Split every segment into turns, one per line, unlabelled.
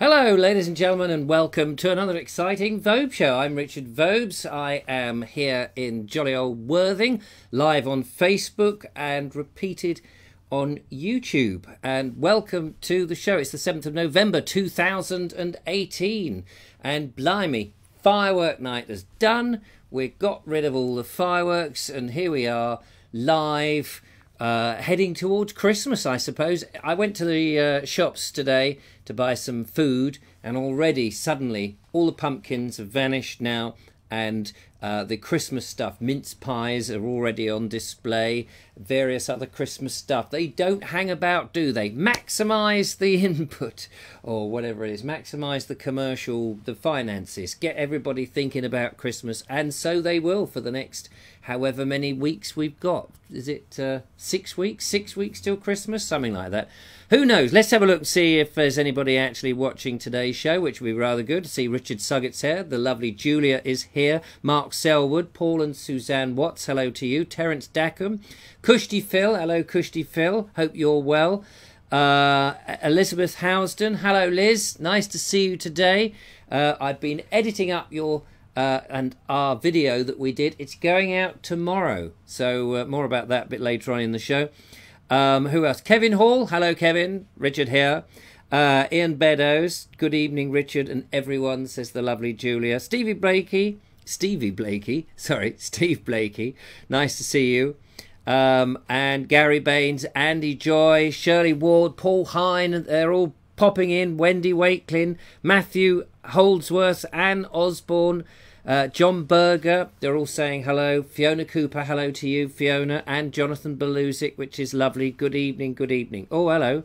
Hello ladies and gentlemen, and welcome to another exciting Vobes show. I'm Richard Vobes. I am here in jolly old Worthing, live on Facebook and repeated on YouTube. And welcome to the show. It's the 7th of November 2018, and blimey, firework night is done. We got rid of all the fireworks and here we are live, heading towards Christmas, I suppose. I went to the shops today to buy some food, and already suddenly all the pumpkins have vanished now, and the Christmas stuff, mince pies are already on display, various other Christmas stuff. They don't hang about, do they? Maximise the input, or whatever it is, maximise the commercial, the finances, get everybody thinking about Christmas, and so they will for the next however many weeks we've got. Is it 6 weeks? 6 weeks till Christmas? Something like that. Who knows? Let's have a look and see if there's anybody actually watching today's show, which would be rather good to see. Richard Suggett's here. The lovely Julia is here. Mark Selwood, Paul and Suzanne Watts, hello to you. Terence Dackham. Kushti Phil, hello Kushti Phil. Hope you're well. Elizabeth Housden, hello Liz. Nice to see you today. I've been editing up your and our video that we did. It's going out tomorrow, so more about that a bit later on in the show. Who else? Kevin Hall, hello Kevin. Richard here. Ian Beddoes, good evening Richard and everyone, says the lovely Julia. Steve Blakey, nice to see you. And Gary Baines, Andy Joy, Shirley Ward, Paul Hine, they're all popping in. Wendy Wakelin, Matthew Holdsworth, Anne Osborne, John Berger, they're all saying hello. Fiona Cooper, hello to you, Fiona, and Jonathan Belusic, which is lovely. Good evening, good evening. Oh, hello.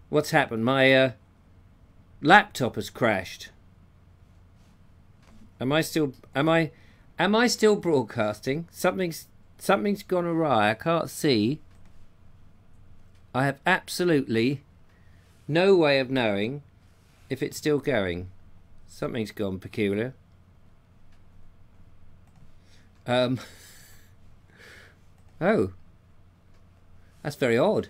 What's happened? My laptop has crashed. Am I still broadcasting? Something's gone awry. I can't see. I have absolutely no way of knowing if it's still going. Something's gone peculiar. Oh, that's very odd.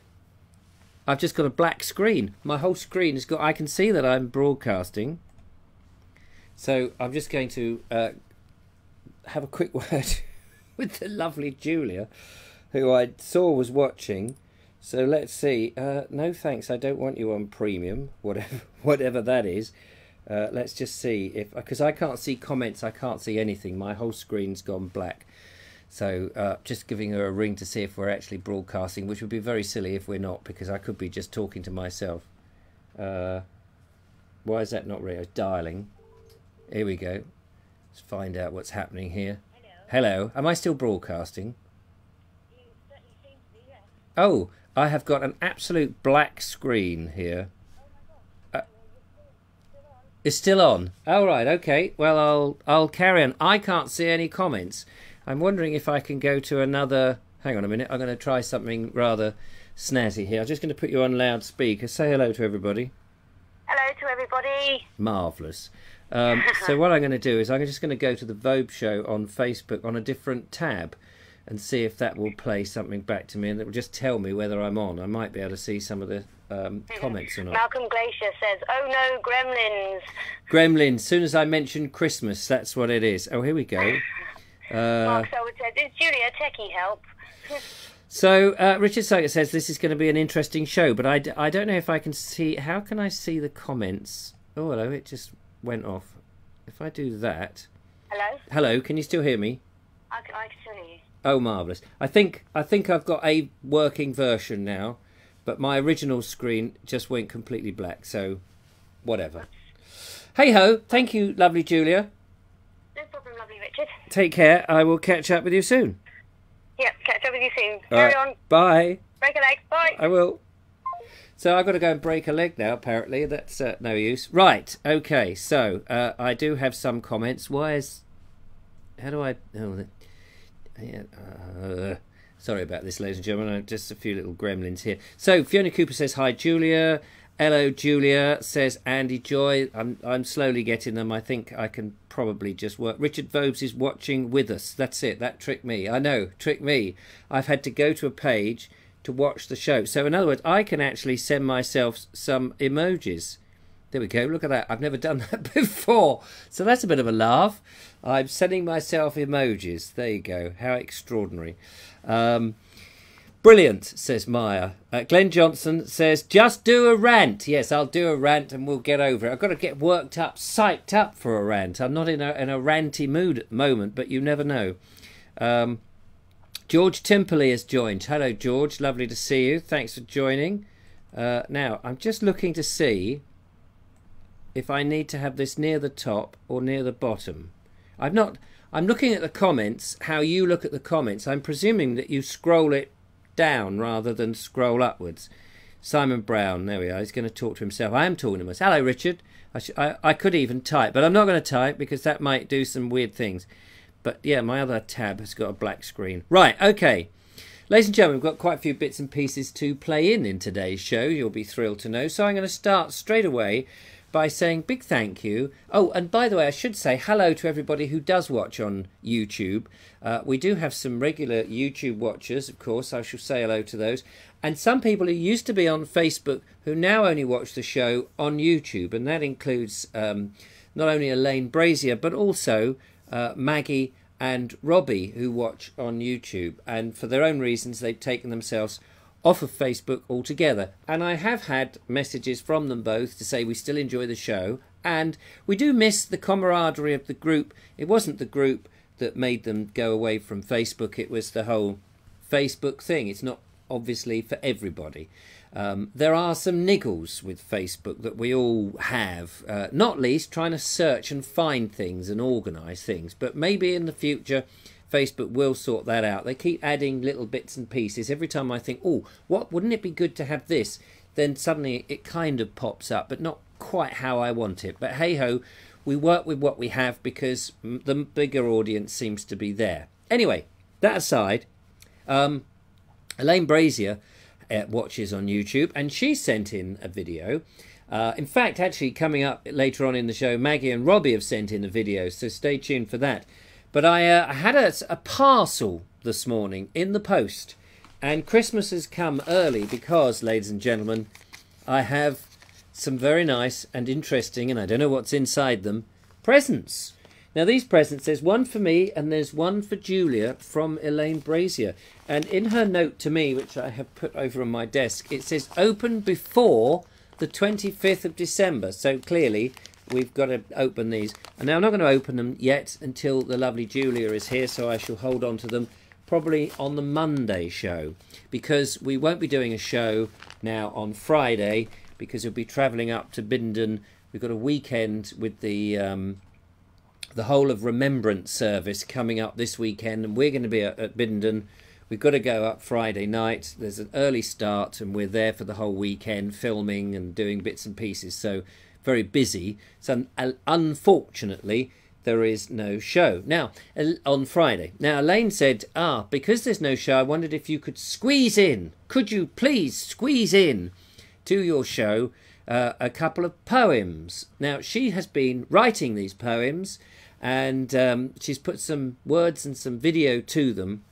I've just got a black screen. My whole screen has got, I can see that I'm broadcasting. So I'm just going to have a quick word with the lovely Julia, who I saw was watching. So let's see. No thanks, I don't want you on premium, whatever that is. Let's just see if, because I can't see comments, I can't see anything. My whole screen's gone black. So just giving her a ring to see if we're actually broadcasting, which would be very silly if we're not, because I could be just talking to myself. Why is that not really dialing? Here we go. Let's find out what's happening here. Hello. Am I still broadcasting? You certainly seem to be, yes. Oh, I have got an absolute black screen here. It's still on. Oh, right, okay. Well, I'll carry on. I can't see any comments. I'm wondering if I can go to another... Hang on a minute. I'm going to try something rather snazzy here. I'm just going to put you on loudspeaker. Say hello to everybody.
Hello to everybody.
Marvellous. So what I'm going to do is I'm just going to go to the Vobes show on Facebook on a different tab and see if that will play something back to me, and it will just tell me whether I'm on. I might be able to see some of the comments or not.
Malcolm Glacier says, oh no, gremlins.
Gremlins. As soon as I mentioned Christmas, that's what it is. Oh, here we go.
Mark Selwood said, is Julia techie help?
So Richard Sager says this is going to be an interesting show, but I don't know if I can see. How can I see the comments? Oh, hello, it just went off. If I do that...
Hello?
Hello, can you still hear me?
I can still hear you.
Oh, marvellous. I think I've got a working version now, but my original screen just went completely black, so whatever. Hey-ho, thank you, lovely Julia.
No problem, lovely Richard.
Take care. I will catch up with you soon.
Yep, catch up with you soon.
All
Carry
right.
on.
Bye.
Break a leg. Bye.
I will. So I've got to go and break a leg now, apparently. That's no use. Right, okay, so I do have some comments. Why is... How do I... Oh, yeah, sorry about this, ladies and gentlemen. Just a few little gremlins here. So Fiona Cooper says, hi, Julia. Hello, Julia, says Andy Joy. I'm slowly getting them. I think I can probably just work. Richard Vobes is watching with us. That's it. That tricked me. I know, tricked me. I've had to go to a page to watch the show. So in other words, I can actually send myself some emojis. There we go. Look at that. I've never done that before. So that's a bit of a laugh. I'm sending myself emojis. There you go. How extraordinary. Brilliant, says Maya. Glenn Johnson says, just do a rant. Yes, I'll do a rant and we'll get over it. I've got to get worked up, psyched up for a rant. I'm not in a ranty mood at the moment, but you never know. George Timperley has joined. Hello, George. Lovely to see you. Thanks for joining. Now, I'm just looking to see if I need to have this near the top or near the bottom. I'm looking at the comments, how you look at the comments. I'm presuming that you scroll it down rather than scroll upwards. Simon Brown, there we are. He's going to talk to himself. I am talking to myself. Hello, Richard. I could even type, but I'm not going to type because that might do some weird things. But yeah, my other tab has got a black screen. Right, okay. Ladies and gentlemen, we've got quite a few bits and pieces to play in today's show. You'll be thrilled to know. So I'm going to start straight away by saying big thank you. Oh, and by the way, I should say hello to everybody who does watch on YouTube. We do have some regular YouTube watchers, of course. I shall say hello to those. And some people who used to be on Facebook who now only watch the show on YouTube. And that includes not only Elaine Brazier, but also Maggie and Robbie, who watch on YouTube. And for their own reasons, they've taken themselves off of Facebook altogether. And I have had messages from them both to say we still enjoy the show and we do miss the camaraderie of the group. It wasn't the group that made them go away from Facebook, it was the whole Facebook thing. It's not obviously for everybody. There are some niggles with Facebook that we all have, not least trying to search and find things and organise things, but maybe in the future Facebook will sort that out. They keep adding little bits and pieces. Every time I think, oh, what wouldn't it be good to have this? Then suddenly it kind of pops up, but not quite how I want it. But hey-ho, we work with what we have because the bigger audience seems to be there. Anyway, that aside, Elaine Brazier watches on YouTube, and she sent in a video. In fact, actually, coming up later on in the show, Maggie and Robbie have sent in a video, so stay tuned for that. But I had a parcel this morning in the post, and Christmas has come early because, ladies and gentlemen, I have some very nice and interesting, and I don't know what's inside them, presents. Now these presents, there's one for me and there's one for Julia from Elaine Brazier. And in her note to me, which I have put over on my desk, it says open before the 25th of December. So clearly we've got to open these. And now I'm not going to open them yet until the lovely Julia is here, so I shall hold on to them probably on the Monday show, because we won't be doing a show now on Friday because we'll be travelling up to Bindon. We've got a weekend with the whole of Remembrance service coming up this weekend, and we're going to be at Bindon. We've got to go up Friday night. There's an early start and we're there for the whole weekend filming and doing bits and pieces, so very busy. So unfortunately there is no show now on Friday. Now Elaine said, because there's no show, I wondered if you could squeeze in, could you please squeeze in to your show a couple of poems. Now she has been writing these poems, and she's put some words and some video to them,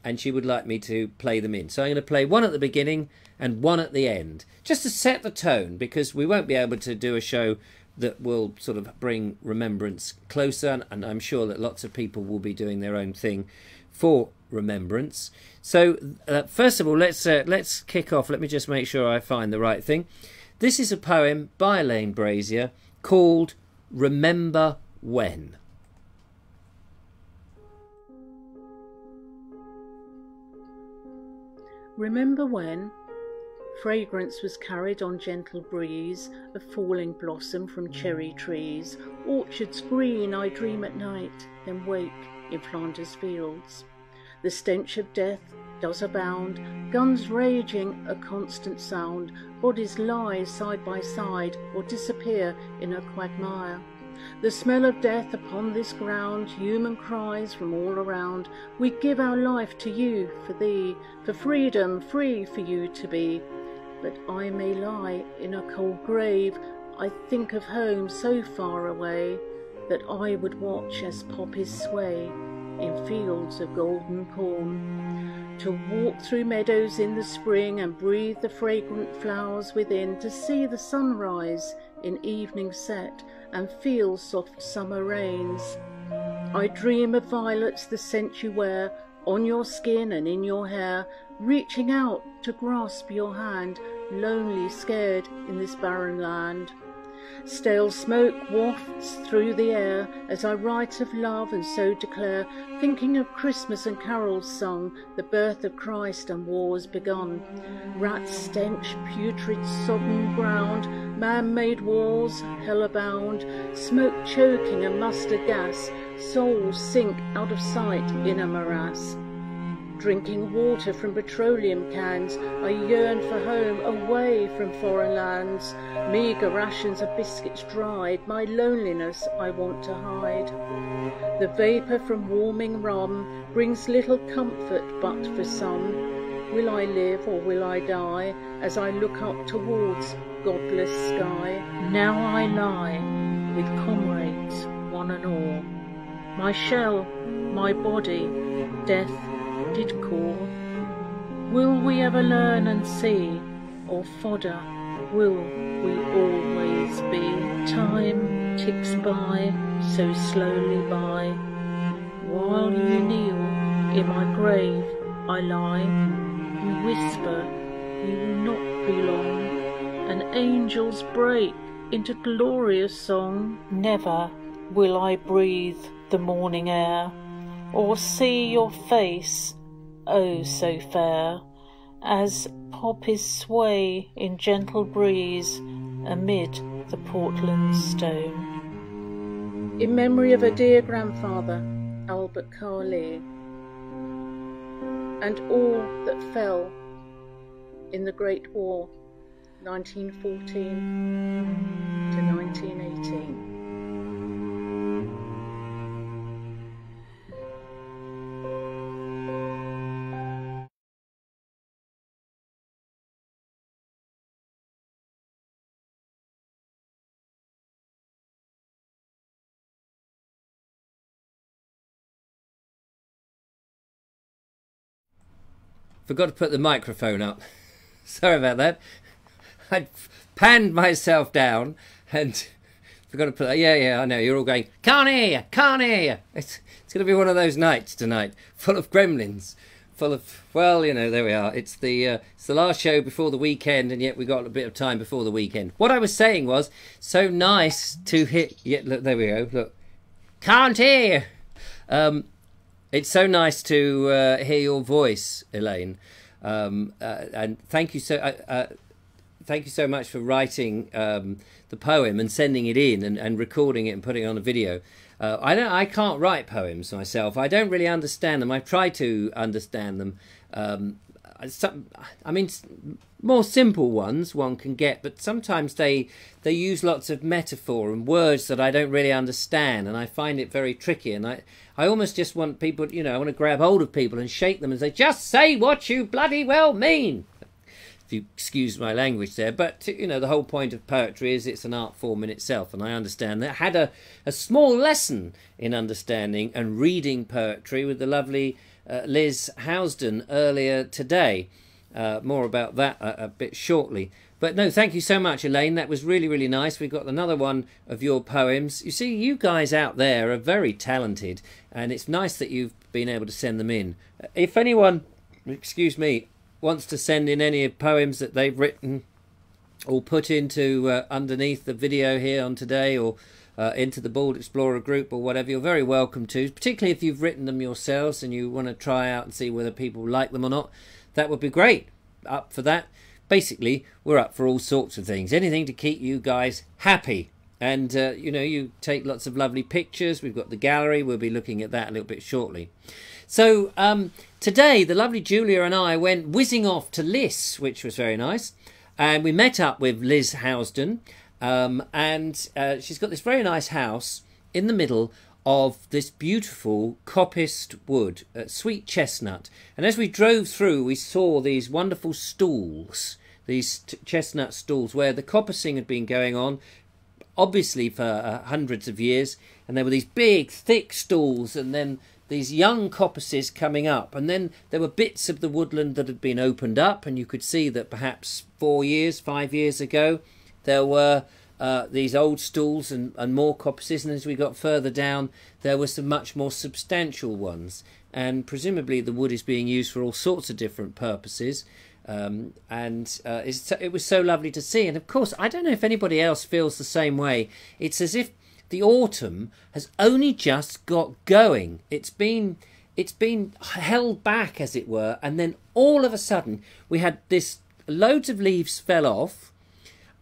and she would like me to play them in. So I'm going to play one at the beginning and one at the end, just to set the tone, because we won't be able to do a show that will sort of bring Remembrance closer, and I'm sure that lots of people will be doing their own thing for Remembrance. So first of all, let's kick off. Let me just make sure I find the right thing. This is a poem by Elaine Brazier called Remember When.
Remember when fragrance was carried on gentle breeze of falling blossom from cherry trees, orchards green I dream at night, then wake in Flanders fields. The stench of death does abound, guns raging a constant sound, bodies lie side by side or disappear in a quagmire. The smell of death upon this ground, human cries from all around, we give our life to you, for thee, for freedom, free for you to be. But I may lie in a cold grave, I think of home so far away, that I would watch as poppies sway in fields of golden corn. To walk through meadows in the spring and breathe the fragrant flowers within, to see the sunrise in evening set and feel soft summer rains. I dream of violets, the scent you wear on your skin and in your hair, reaching out to grasp your hand, lonely, scared in this barren land. Stale smoke wafts through the air as I write of love and so declare, thinking of Christmas and carols sung, the birth of Christ and wars begun. Rat stench, putrid sodden ground, man-made walls, hell abound, smoke choking and mustard gas, souls sink out of sight in a morass. Drinking water from petroleum cans, I yearn for home, away from foreign lands. Meagre rations of biscuits dried, my loneliness I want to hide. The vapour from warming rum brings little comfort but for some. Will I live or will I die, as I look up towards godless sky? Now I lie with comrades, one and all. My shell, my body, death did call. Will we ever learn and see, or fodder will we always be? Time ticks by, so slowly by. While you kneel in my grave I lie, you whisper you will not be long, and angels break into glorious song. Never will I breathe the morning air, or see your face, oh so fair, as poppies sway in gentle breeze amid the Portland stone. In memory of a dear grandfather, Albert Carley, and all that fell in the Great War, 1914 to 1918.
Forgot to put the microphone up. Sorry about that. I panned myself down and forgot to put that. Yeah, I know. You're all going, can't hear you, can't hear you. It's going to be one of those nights tonight, full of gremlins, full of, well, you know, there we are. It's the last show before the weekend, and yet we got a bit of time before the weekend. What I was saying was, so nice to hit, yeah, look, there we go, look, can't hear you. It's so nice to hear your voice, Elaine, and thank you so much for writing the poem and sending it in and recording it and putting it on a video. I can't write poems myself. I don't really understand them. I've tried to understand them. I mean, more simple ones one can get, but sometimes they use lots of metaphor and words that I don't really understand, and I find it very tricky. And I almost just want people, you know, I want to grab hold of people and shake them and say, just say what you bloody well mean. If you excuse my language there, but you know, the whole point of poetry is it's an art form in itself, and I understand that. I had a small lesson in understanding and reading poetry with the lovely Liz Housden earlier today. More about that a bit shortly. But no, thank you so much, Elaine. That was really, really nice. We got another one of your poems. You see, you guys out there are very talented, and it's nice that you've been able to send them in. If anyone, excuse me, wants to send in any poems that they've written or put into underneath the video here on today, or into the Bald Explorer group or whatever, you're very welcome to, particularly if you've written them yourselves and you want to try out and see whether people like them or not. That would be great. Up for that. Basically, we're up for all sorts of things. Anything to keep you guys happy. And, you know, you take lots of lovely pictures. We've got the gallery. We'll be looking at that a little bit shortly. So, today, the lovely Julia and I went whizzing off to Liss, which was very nice. And we met up with Liz Housden. And she's got this very nice house in the middle of this beautiful coppiced wood, sweet chestnut. And as we drove through, we saw these wonderful stalls, these chestnut stalls, where the coppicing had been going on, obviously for hundreds of years. And there were these big, thick stalls, and then these young coppices coming up, and then there were bits of the woodland that had been opened up, and you could see that perhaps 4 years, 5 years ago, there were these old stools and more coppices, and as we got further down, there were some much more substantial ones, and presumably the wood is being used for all sorts of different purposes. It was so lovely to see. And of course, I don't know if anybody else feels the same way. It's as if the autumn has only just got going. It's been held back, as it were, and then all of a sudden we had this, loads of leaves fell off,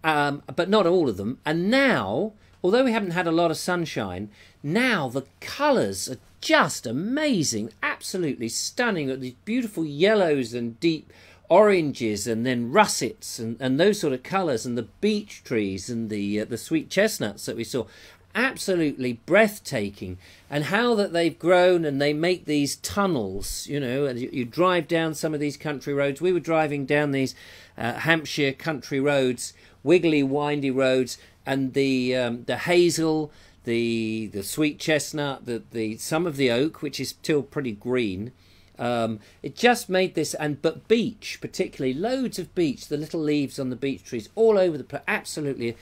but not all of them. And now, although we haven't had a lot of sunshine, now the colours are just amazing, absolutely stunning. These beautiful yellows and deep oranges, and then russets and those sort of colours, and the beech trees and the sweet chestnuts that we saw, absolutely breathtaking. And how that they've grown, and they make these tunnels, you know, and you drive down some of these country roads. We were driving down these Hampshire country roads, wiggly, windy roads, and the hazel, the sweet chestnut, some of the oak, which is still pretty green. It just made this, but beech particularly, loads of beech, the little leaves on the beech trees all over the place, absolutely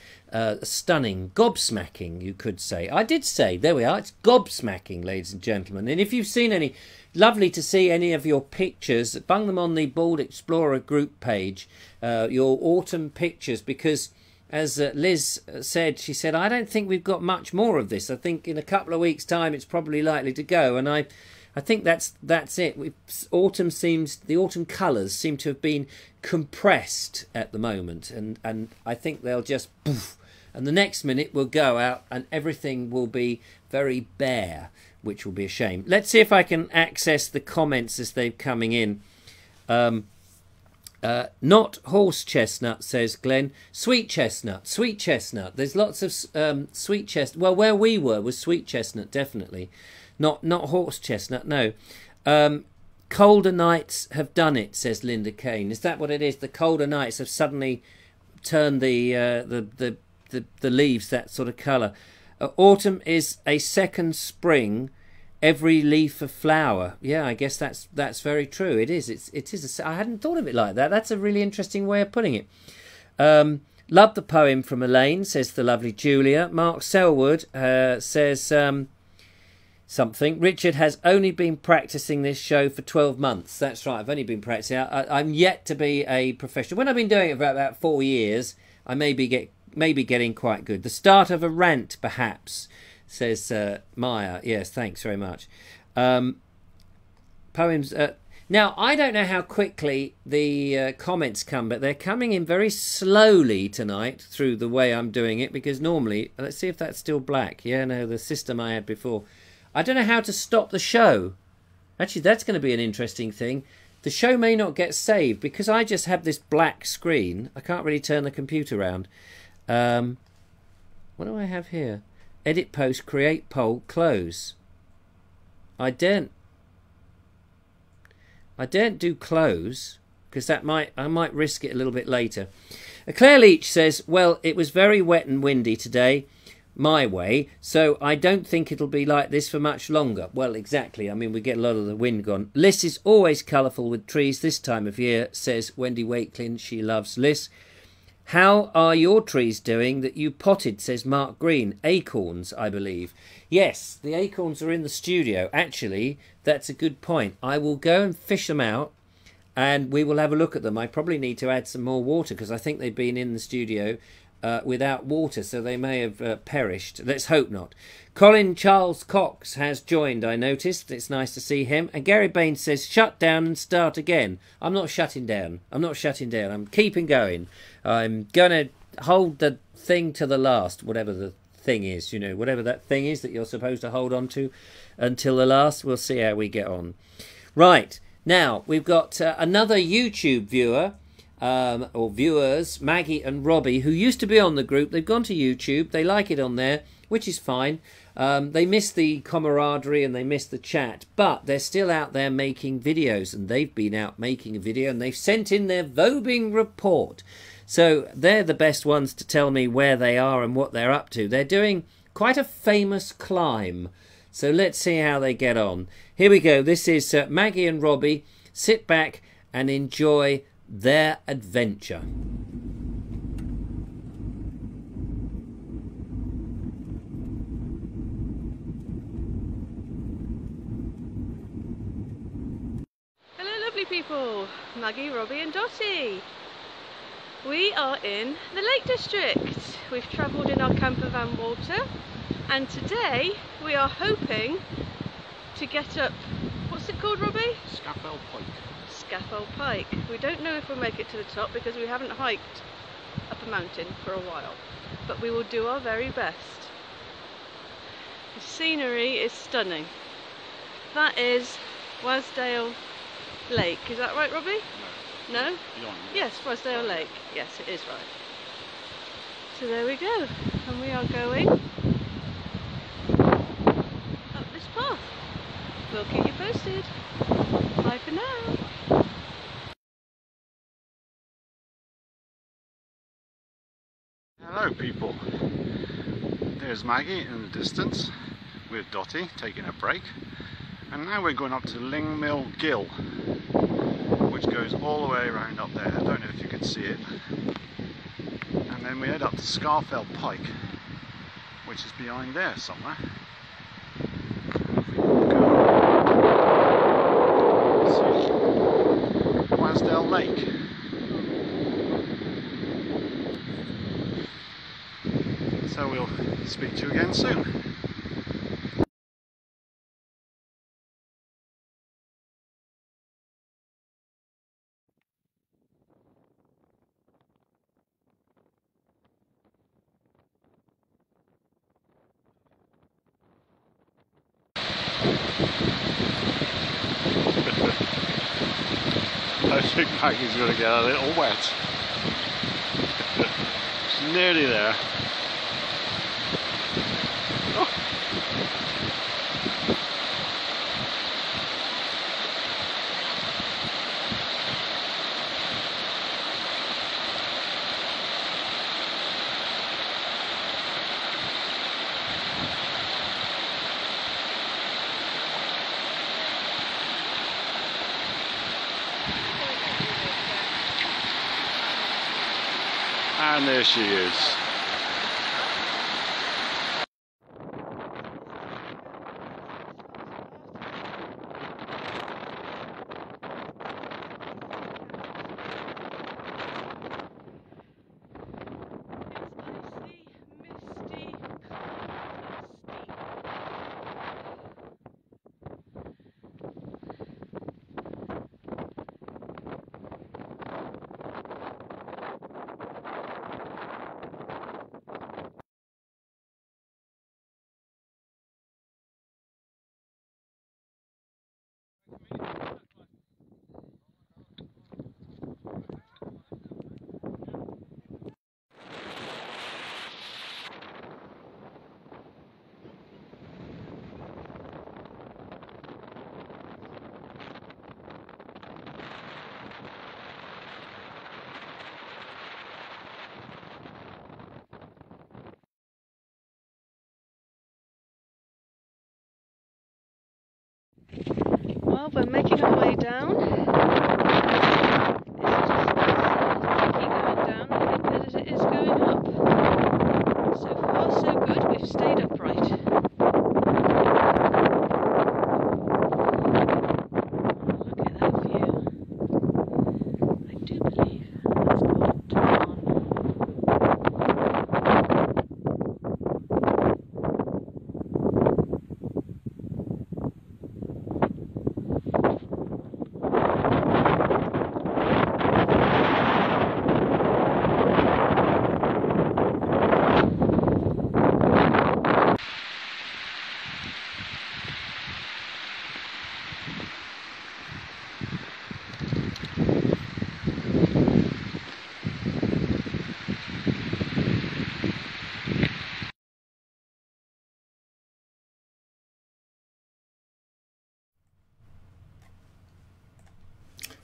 stunning, gobsmacking, you could say. I did say, there we are, it's gobsmacking, ladies and gentlemen. And if you've seen any, lovely to see any of your pictures, bung them on the Bald Explorer group page, your autumn pictures, because as Liz said, she said, I don't think we've got much more of this. I think in a couple of weeks' time it's probably likely to go, and I think that's it. The autumn colours seem to have been compressed at the moment, and I think they'll just poof, and the next minute we'll go out and everything will be very bare, which will be a shame. Let's see if I can access the comments as they're coming in. Not horse chestnut, says Glenn. Sweet chestnut, sweet chestnut. There's lots of sweet chestnut. Well, where we were was sweet chestnut, definitely. Not horse chestnut, no. Colder nights have done it, says Linda Kane. Is that what it is? The colder nights have suddenly turned the leaves that sort of colour. Autumn is a second spring. Every leaf a flower. Yeah, I guess that's very true. It is. It is. I hadn't thought of it like that. That's a really interesting way of putting it. Love the poem from Elaine, says the lovely Julia. Mark Selwood says something. Richard has only been practicing this show for 12 months. That's right. I've only been practicing. I'm yet to be a professional. When I've been doing it for about 4 years, I may be getting quite good. The start of a rant, perhaps, says Maya. Yes, thanks very much. Poems. Now, I don't know how quickly the comments come, but they're coming in very slowly tonight through the way I'm doing it, because normally, let's see if that's still black. Yeah, no, the system I had before. I don't know how to stop the show. Actually, that's going to be an interesting thing. The show may not get saved because I just have this black screen. I can't really turn the computer around. What do I have here? Edit, post, create, poll, close. I daren't do close because I might risk it a little bit later. Claire Leach says, well, it was very wet and windy today, my way, so I don't think it'll be like this for much longer. Well, exactly. I mean, we get a lot of the wind gone. Liss is always colourful with trees this time of year, says Wendy Wakelin. She loves Liss. How are your trees doing that you potted, says Mark Green? Acorns, I believe. Yes, the acorns are in the studio. Actually, that's a good point. I will go and fish them out and we will have a look at them. I probably need to add some more water because I think they've been in the studio without water, so they may have perished. Let's hope not. Colin Charles Cox has joined, I noticed. It's nice to see him. And Gary Baines says, shut down and start again. I'm not shutting down. I'm not shutting down. I'm keeping going. I'm going to hold the thing to the last, whatever the thing is, you know, whatever that thing is that you're supposed to hold on to until the last. We'll see how we get on. Right, now we've got another YouTube viewer, or viewers, Maggie and Robbie, who used to be on the group. They've gone to YouTube. They like it on there, which is fine. They miss the camaraderie and they miss the chat, but they're still out there making videos, and they've been out making a video and they've sent in their Vobing report. So they're the best ones to tell me where they are and what they're up to. They're doing quite a famous climb. So let's see how they get on. Here we go. This is Maggie and Robbie. Sit back and enjoy their adventure.
Hello lovely people, Maggie, Robbie and Dottie. We are in the Lake District. We've travelled in our camper van Walter, and today we are hoping to get up, what's it called, Robbie?
Scafell Pike.
Scafell Pike. We don't know if we'll make it to the top because we haven't hiked up a mountain for a while, but we will do our very best. The scenery is stunning. That is Wasdale Lake, is that right, Robbie? No? Yes, Wasdale Lake. Yes, it is right. So there we go, and we are going up this path. We'll keep you posted. Bye for now.
Hello people. There's Maggie in the distance with Dottie taking a break. And now we're going up to Lingmill Gill, which goes all the way around up there. I don't know if you can see it. And then we head up to Scafell Pike, which is behind there somewhere. Wasdale Lake. So we'll speak to you again soon. I think Maggie's going to get a little wet. She's nearly there. Oh. And there she is.
Well, we're making our way down. It's just going down as it is going up. So far, so good. We've stayed upright. Look at that view. I do believe that's called Tarn.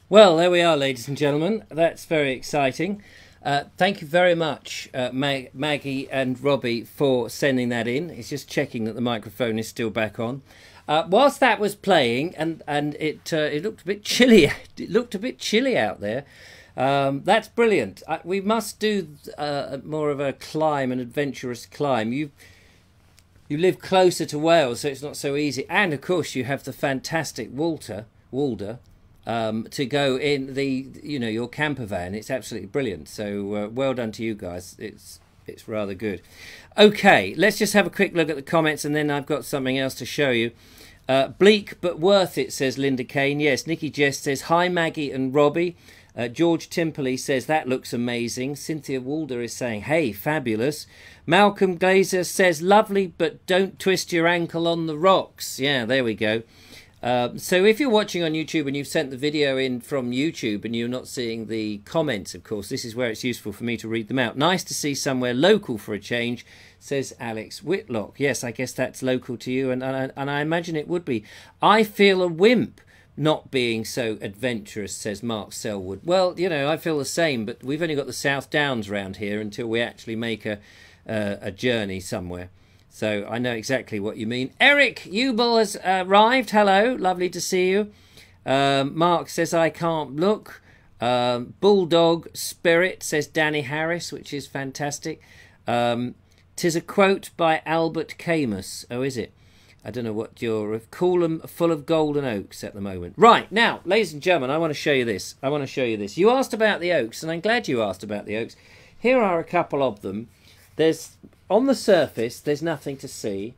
Well, there we are, ladies and gentlemen. That's very exciting. Thank you very much, Maggie and Robbie, for sending that in. It's just checking that the microphone is still back on. Whilst that was playing, and it looked a bit chilly. It looked a bit chilly out there. That's brilliant. We must do more of a climb, an adventurous climb. You live closer to Wales, so it's not so easy. And of course, you have the fantastic Walder. To go in your camper van. It's absolutely brilliant. So well done to you guys. It's rather good. Okay, let's just have a quick look at the comments, and then I've got something else to show you. Bleak but worth it, says Linda Kane. Yes, Nikki Jess says hi Maggie and Robbie. George Timperley says that looks amazing. Cynthia Walder is saying hey, fabulous. Malcolm Glazer says lovely, but don't twist your ankle on the rocks. Yeah, there we go. So if you're watching on YouTube and you've sent the video in from YouTube and you're not seeing the comments, of course, this is where it's useful for me to read them out. Nice to see somewhere local for a change, says Alex Whitlock. Yes, I guess that's local to you, and I imagine it would be. I feel a wimp not being so adventurous, says Mark Selwood. Well, I feel the same, but we've only got the South Downs round here until we actually make a journey somewhere. So I know exactly what you mean. Eric Ubel has arrived. Hello, lovely to see you. Mark says I can't look. Bulldog Spirit, says Danny Harris, which is fantastic. 'Tis a quote by Albert Camus. Oh, is it? I don't know what you're... Coolham full of golden oaks at the moment. Right, now, ladies and gentlemen, I want to show you this. You asked about the oaks, and I'm glad you asked about the oaks. Here are a couple of them. On the surface, there's nothing to see.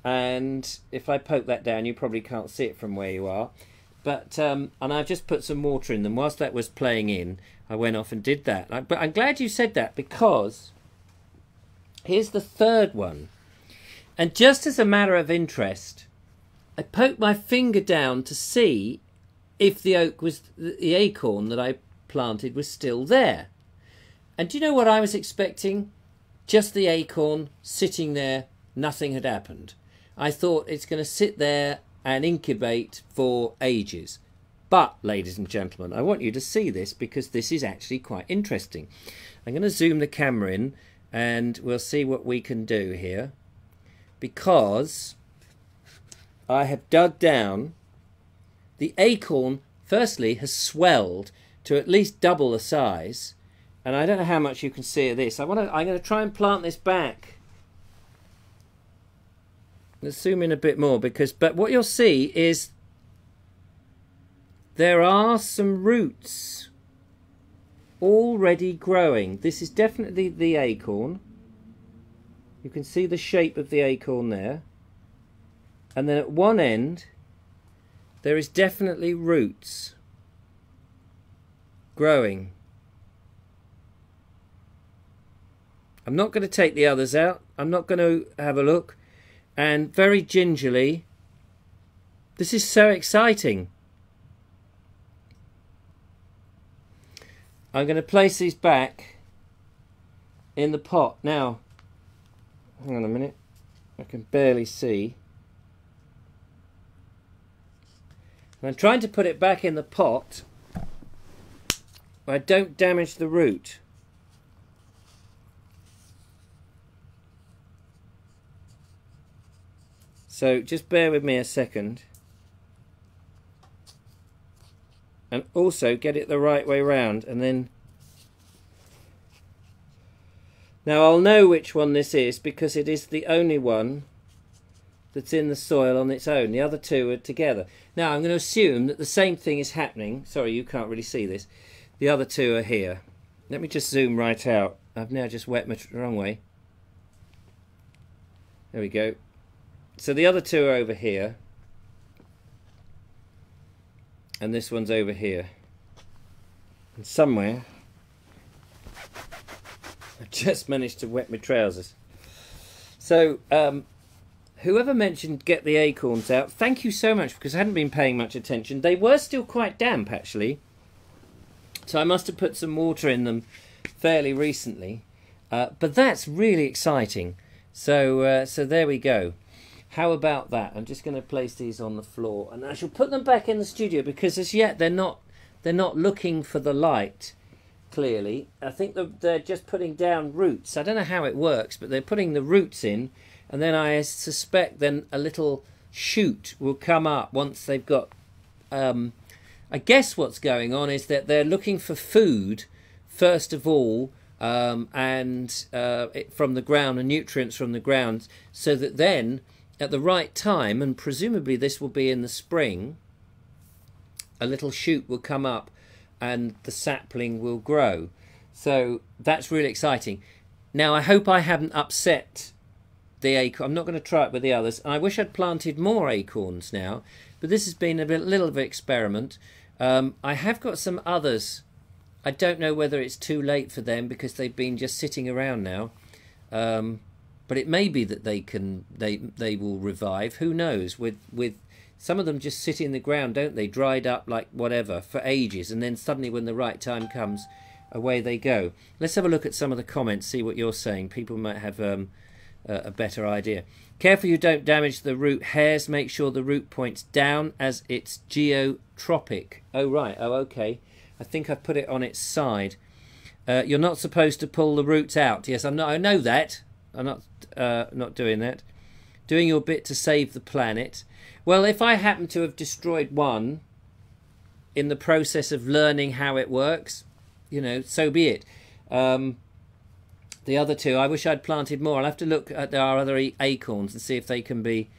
And if I poke that down, you probably can't see it from where you are. But and I've just put some water in them. Whilst that was playing in, I went off and did that. But I'm glad you said that, because here's the third one. And just as a matter of interest, I poked my finger down to see if the acorn that I planted was still there. And do you know what I was expecting? Just the acorn sitting there, nothing had happened. I thought it's going to sit there and incubate for ages. But, ladies and gentlemen, I want you to see this, because this is actually quite interesting. I'm going to zoom the camera in and we'll see what we can do here. Because I have dug down. The acorn, firstly, has swelled to at least double the size. And I don't know how much you can see of this. I'm going to try and plant this back. Let's zoom in a bit more, but what you'll see is there are some roots already growing. This is definitely the acorn. You can see the shape of the acorn there. And then at one end, there is definitely roots growing. I'm not going to take the others out. I'm not going to have a look. And very gingerly, this is so exciting. I'm going to place these back in the pot. Now, hang on a minute. I can barely see. And I'm trying to put it back in the pot where I don't damage the root. So just bear with me a second. And also get it the right way round, and then... Now I'll know which one this is, because it is the only one that's in the soil on its own. The other two are together. Now I'm going to assume that the same thing is happening. Sorry, you can't really see this. The other two are here. Let me just zoom right out. I've now just wet my wrong way. There we go. So the other two are over here. And this one's over here. And somewhere I just managed to wet my trousers. So whoever mentioned get the acorns out, thank you so much, because I hadn't been paying much attention. They were still quite damp, actually. So I must have put some water in them fairly recently. But that's really exciting. So there we go. How about that? I'm just going to place these on the floor, and I shall put them back in the studio, because as yet they're not looking for the light. clearly. I think they're just putting down roots. I don't know how it works, but they're putting the roots in, and then I suspect then a little shoot will come up once they've got... I guess what's going on is that they're looking for food, first of all, from the ground, and nutrients from the ground, so that then, at the right time, and presumably this will be in the spring, a little shoot will come up and the sapling will grow. So that's really exciting. Now, I hope I haven't upset the acorn. I'm not going to try it with the others. I wish I'd planted more acorns now, but this has been a little of an experiment. I have got some others. I don't know whether it's too late for them because they've been just sitting around now. But it may be that they will revive. Who knows? With some of them just sit in the ground, don't they? Dried up like whatever for ages, and then suddenly when the right time comes, away they go. Let's have a look at some of the comments, see what you're saying. People might have a better idea. Careful you don't damage the root hairs. Make sure the root points down as it's geotropic. Oh right. Oh okay. I think I've put it on its side. You're not supposed to pull the roots out. Yes, I'm not. I know that. I'm not doing that. Doing your bit to save the planet. Well, if I happen to have destroyed one in the process of learning how it works, you know, so be it. The other two, I wish I'd planted more. I'll have to look at our other acorns and see if they can be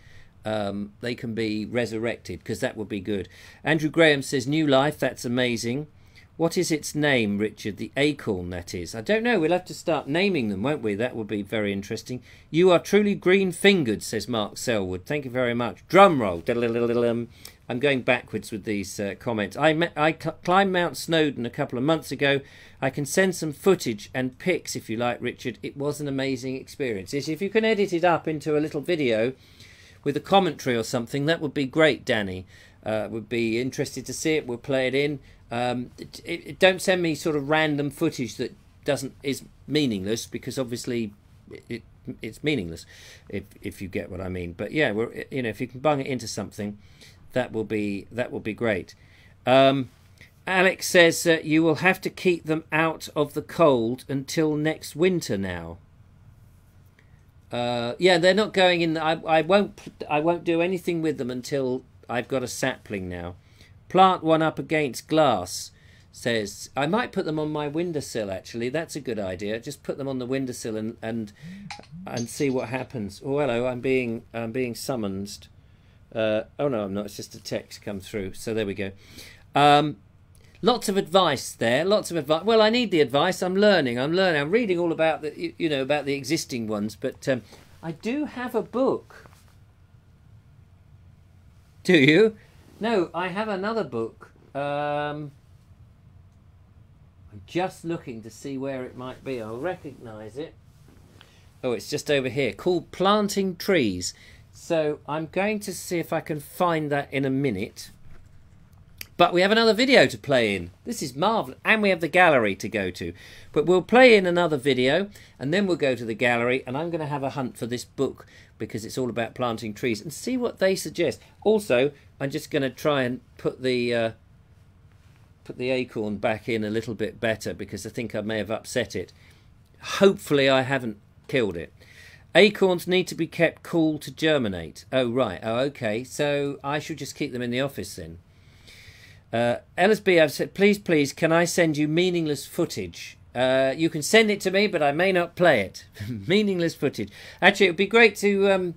resurrected, because that would be good. Andrew Graham says, new life, that's amazing. What is its name, Richard? The acorn, that is. I don't know. We'll have to start naming them, won't we? That would be very interesting. You are truly green-fingered, says Mark Selwood. Thank you very much. Drum roll. I'm going backwards with these comments. I climbed Mount Snowdon a couple of months ago. I can send some footage and pics, if you like, Richard. It was an amazing experience. If you can edit it up into a little video with a commentary or something, that would be great, Danny. Would be interested to see it. We'll play it in. Don't send me sort of random footage that is meaningless, because obviously it's meaningless if you get what I mean. But yeah, if you can bung it into something, that will be great. Alex says that you will have to keep them out of the cold until next winter now. Yeah, they're not going in. I won't do anything with them until I've got a sapling now. Plant one up against glass, says. I might put them on my windowsill, actually. That's a good idea. Just put them on the windowsill and see what happens. Oh, hello, I'm being summoned. Oh no, I'm not. It's just a text come through. So there we go. Lots of advice there. Lots of advice. Well, I need the advice. I'm learning. I'm reading all about about the existing ones. But I do have a book. Do you? No, I have another book. I'm just looking to see where it might be. I'll recognise it. Oh, it's just over here, called Planting Trees. So I'm going to see if I can find that in a minute. But we have another video to play in. This is marvellous. And we have the gallery to go to. But we'll play in another video, and then we'll go to the gallery, and I'm going to have a hunt for this book, because it's all about planting trees, and see what they suggest. Also, I'm just going to try and put the acorn back in a little bit better, because I think I may have upset it. Hopefully I haven't killed it. Acorns need to be kept cool to germinate. Oh, right. Oh, okay. So I should just keep them in the office then. LSB, I've said, please, can I send you meaningless footage? You can send it to me, but I may not play it. Meaningless footage. Actually, it would be great to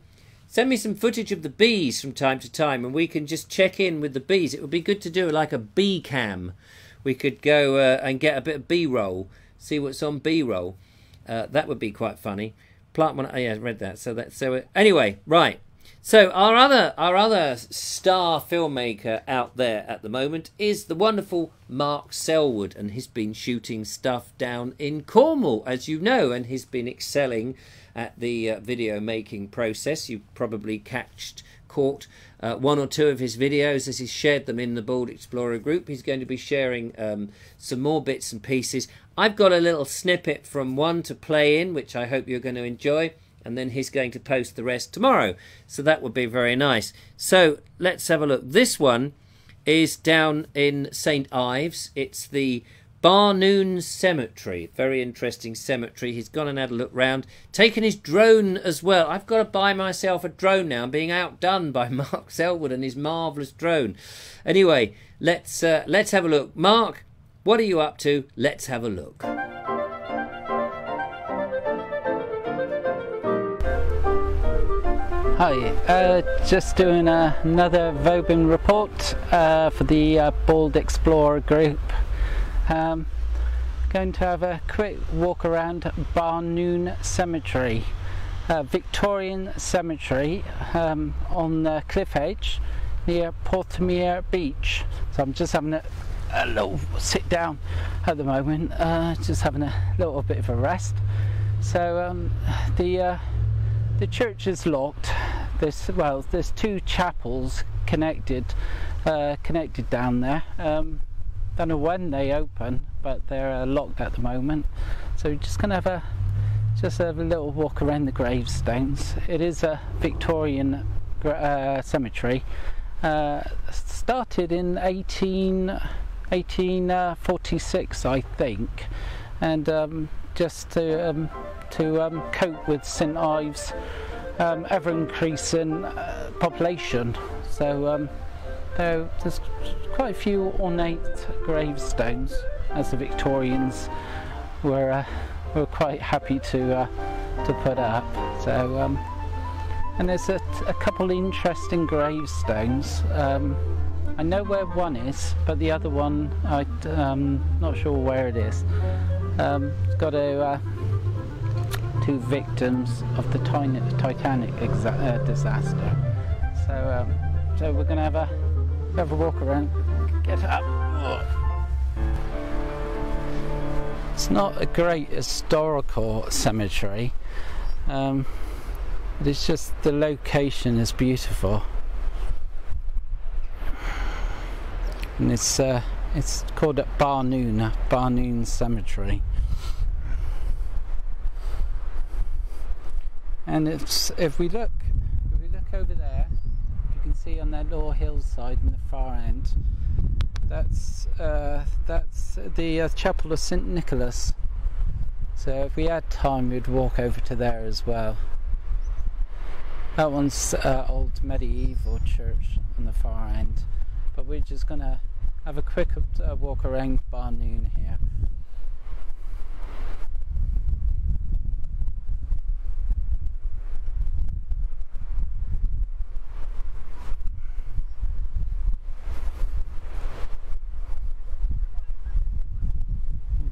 send me some footage of the bees from time to time, and we can just check in with the bees. It would be good to do like a bee cam. We could go and get a bit of B-roll, see what's on B-roll. That would be quite funny. Plant one. Oh, yeah, I read that. So anyway, right. So our other star filmmaker out there at the moment is the wonderful Mark Selwood, and he's been shooting stuff down in Cornwall, as you know, and he's been excelling at the video making process. You probably caught one or two of his videos as he's shared them in the Bald Explorer group. He's going to be sharing some more bits and pieces. I've got a little snippet from one to play in, which I hope you're going to enjoy. And then he's going to post the rest tomorrow. So that would be very nice. So let's have a look. This one is down in St. Ives. It's the Barnoon Cemetery. Very interesting cemetery. He's gone and had a look round. Taken his drone as well. I've got to buy myself a drone now. I'm being outdone by Mark Selwood and his marvellous drone. Anyway, let's have a look. Mark, what are you up to? Let's have a look.
Hi, just doing another Vobes report for the Bald Explorer group. Going to have a quick walk around Barnoon Cemetery, Victorian cemetery on the cliff edge near Portmere Beach. So I'm just having a little sit down at the moment, just having a little bit of a rest. So the church is locked. There's two chapels connected down there. Don't know when they open, but they're locked at the moment. So we're just gonna have a little walk around the gravestones. It is a Victorian cemetery. Started in 1846, I think, and just to cope with St Ives' ever-increasing population. So there's quite a few ornate gravestones, as the Victorians were quite happy to put up. So and there's a couple interesting gravestones. I know where one is, but the other one I'm not sure where it is. It's got two victims of the Titanic disaster. So we're going to have a walk around. Get up. It's not a great historical cemetery. It's just the location is beautiful, and it's called Barnoon Cemetery. And if we look over there, you can see on that little hillside in the far end, that's the chapel of St Nicholas. So if we had time, we'd walk over to there as well. That one's old medieval church on the far end, but we're just gonna have a quick walk around Barnoon here.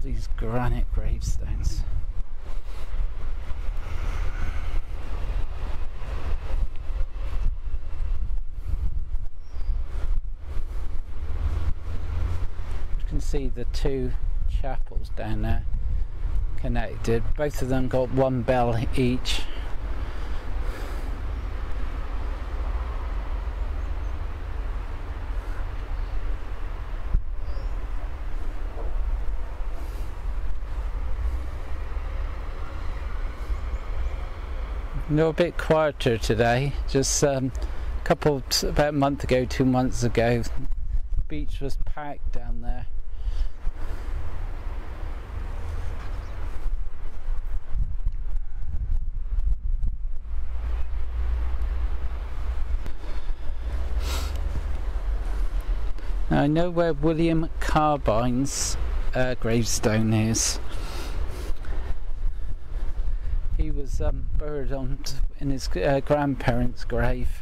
These granite gravestones. You can see the two chapels down there connected. Both of them got one bell each. A little bit quieter today. Just about a month ago, 2 months ago, the beach was packed down there. Now I know where William Carbine's gravestone is. He was buried in his grandparents' grave.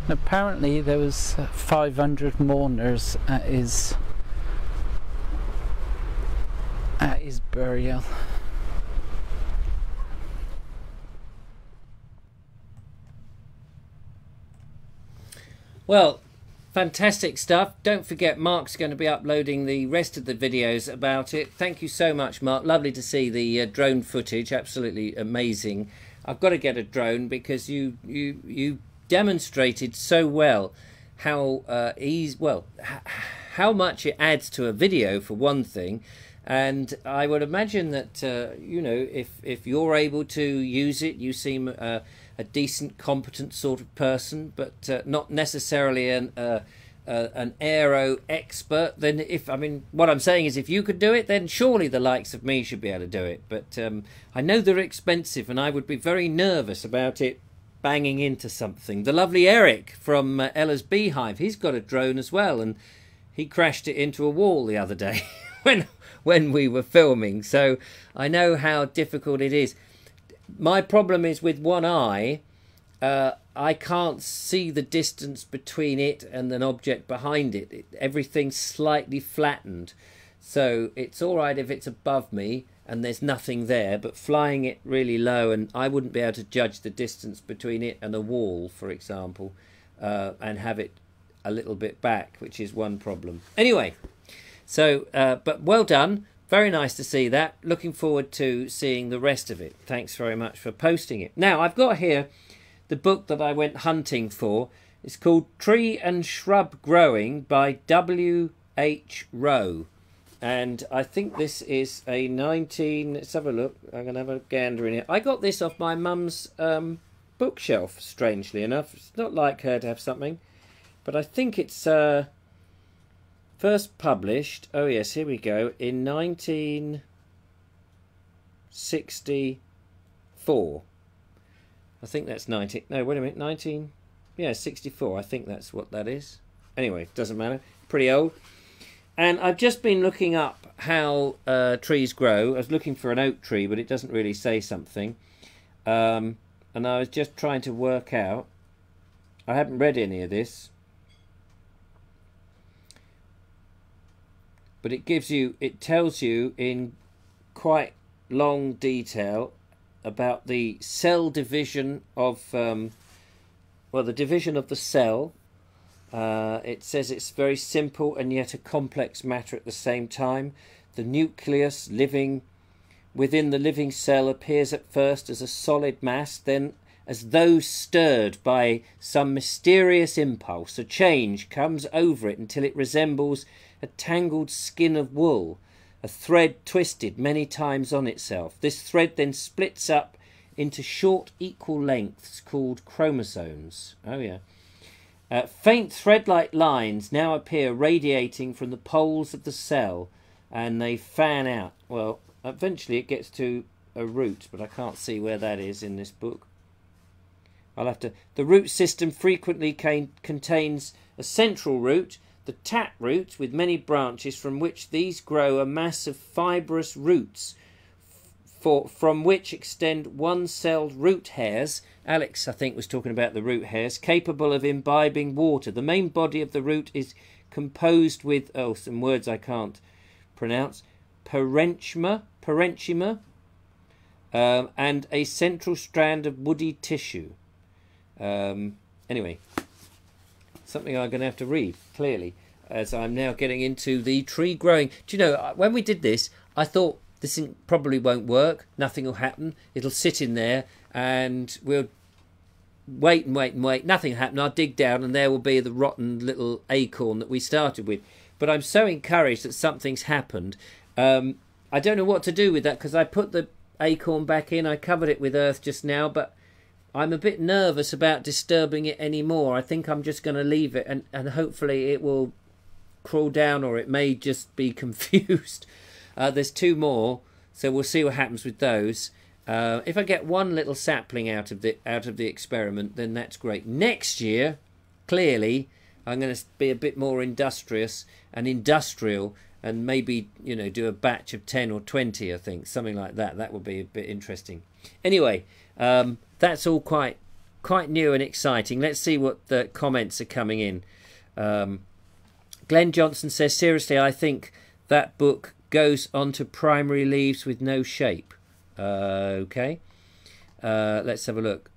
And apparently there was 500 mourners at his burial.
Well, fantastic stuff. Don't forget, Mark's going to be uploading the rest of the videos about it. Thank you so much, Mark. Lovely to see the drone footage. Absolutely amazing. I've got to get a drone because you demonstrated so well how how much it adds to a video, for one thing. And I would imagine that you know, if you're able to use it, you seem a decent, competent sort of person, but not necessarily an aero expert, then what I'm saying is if you could do it, then surely the likes of me should be able to do it. But I know they're expensive, and I would be very nervous about it banging into something. The lovely Eric from Ella's Beehive, he's got a drone as well, and he crashed it into a wall the other day when we were filming. So I know how difficult it is. My problem is with one eye. I can't see the distance between it and an object behind it. Everything's slightly flattened. So it's all right if it's above me and there's nothing there, but flying it really low, and I wouldn't be able to judge the distance between it and a wall, for example, and have it a little bit back, which is one problem. Anyway, so, but well done. Very nice to see that. Looking forward to seeing the rest of it. Thanks very much for posting it. Now, I've got here the book that I went hunting for. It's called Tree and Shrub Growing by W.H. Rowe. And I think this is a 19... Let's have a look. I'm going to have a gander in here. I got this off my mum's bookshelf, strangely enough. It's not like her to have something. But I think it's first published... Oh, yes, here we go. In 1964. I think that's 19... No, wait a minute. 19... Yeah, 64. I think that's what that is. Anyway, doesn't matter. Pretty old. And I've just been looking up how trees grow. I was looking for an oak tree, but it doesn't really say something. And I was just trying to work out... I haven't read any of this. But it gives you... It tells you in quite long detail about the cell division of, well, the division of the cell. It says it's very simple and yet a complex matter at the same time. The nucleus living within the living cell appears at first as a solid mass, then as though stirred by some mysterious impulse, a change comes over it until it resembles a tangled skin of wool, a thread twisted many times on itself. This thread then splits up into short equal lengths called chromosomes. Oh yeah. Faint thread-like lines now appear radiating from the poles of the cell, and they fan out. Well, eventually it gets to a root, but I can't see where that is in this book. I'll have to... The root system frequently contains a central root, the tap root, with many branches from which these grow a mass of fibrous roots, from which extend one-celled root hairs. Alex, I think, was talking about the root hairs, capable of imbibing water. The main body of the root is composed with, oh, some words I can't pronounce, parenchyma, and a central strand of woody tissue. Anyway, something I'm going to have to read, clearly, as I'm now getting into the tree growing. Do you know, when we did this, I thought this probably won't work, nothing will happen, it'll sit in there, and we'll wait and wait and wait, nothing will happen, I'll dig down, and there will be the rotten little acorn that we started with. But I'm so encouraged that something's happened. I don't know what to do with that, because I put the acorn back in, I covered it with earth just now, but I'm a bit nervous about disturbing it anymore. I think I'm just going to leave it, and hopefully it will crawl down, or it may just be confused. There's two more, so we'll see what happens with those. If I get one little sapling out of the experiment, then that's great. Next year, clearly, I'm going to be a bit more industrious and industrial, and maybe, you know, do a batch of 10 or 20, I think, something like that. That would be a bit interesting. Anyway, that's all quite new and exciting. Let's see what the comments are coming in. Glenn Johnson says, seriously, I think that book goes onto primary leaves with no shape. Okay. Let's have a look.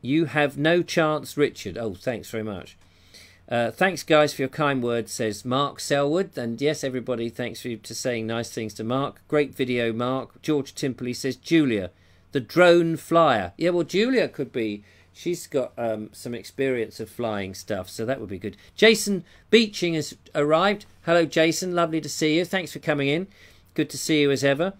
You have no chance, Richard. Oh, thanks very much. Thanks, guys, for your kind words, says Mark Selwood. And yes, everybody, thanks for saying nice things to Mark. Great video, Mark. George Timperley says, Julia, the drone flyer. Yeah, well, Julia could be. She's got some experience of flying stuff, so that would be good. Jason Beeching has arrived. Hello, Jason. Lovely to see you. Thanks for coming in. Good to see you as ever.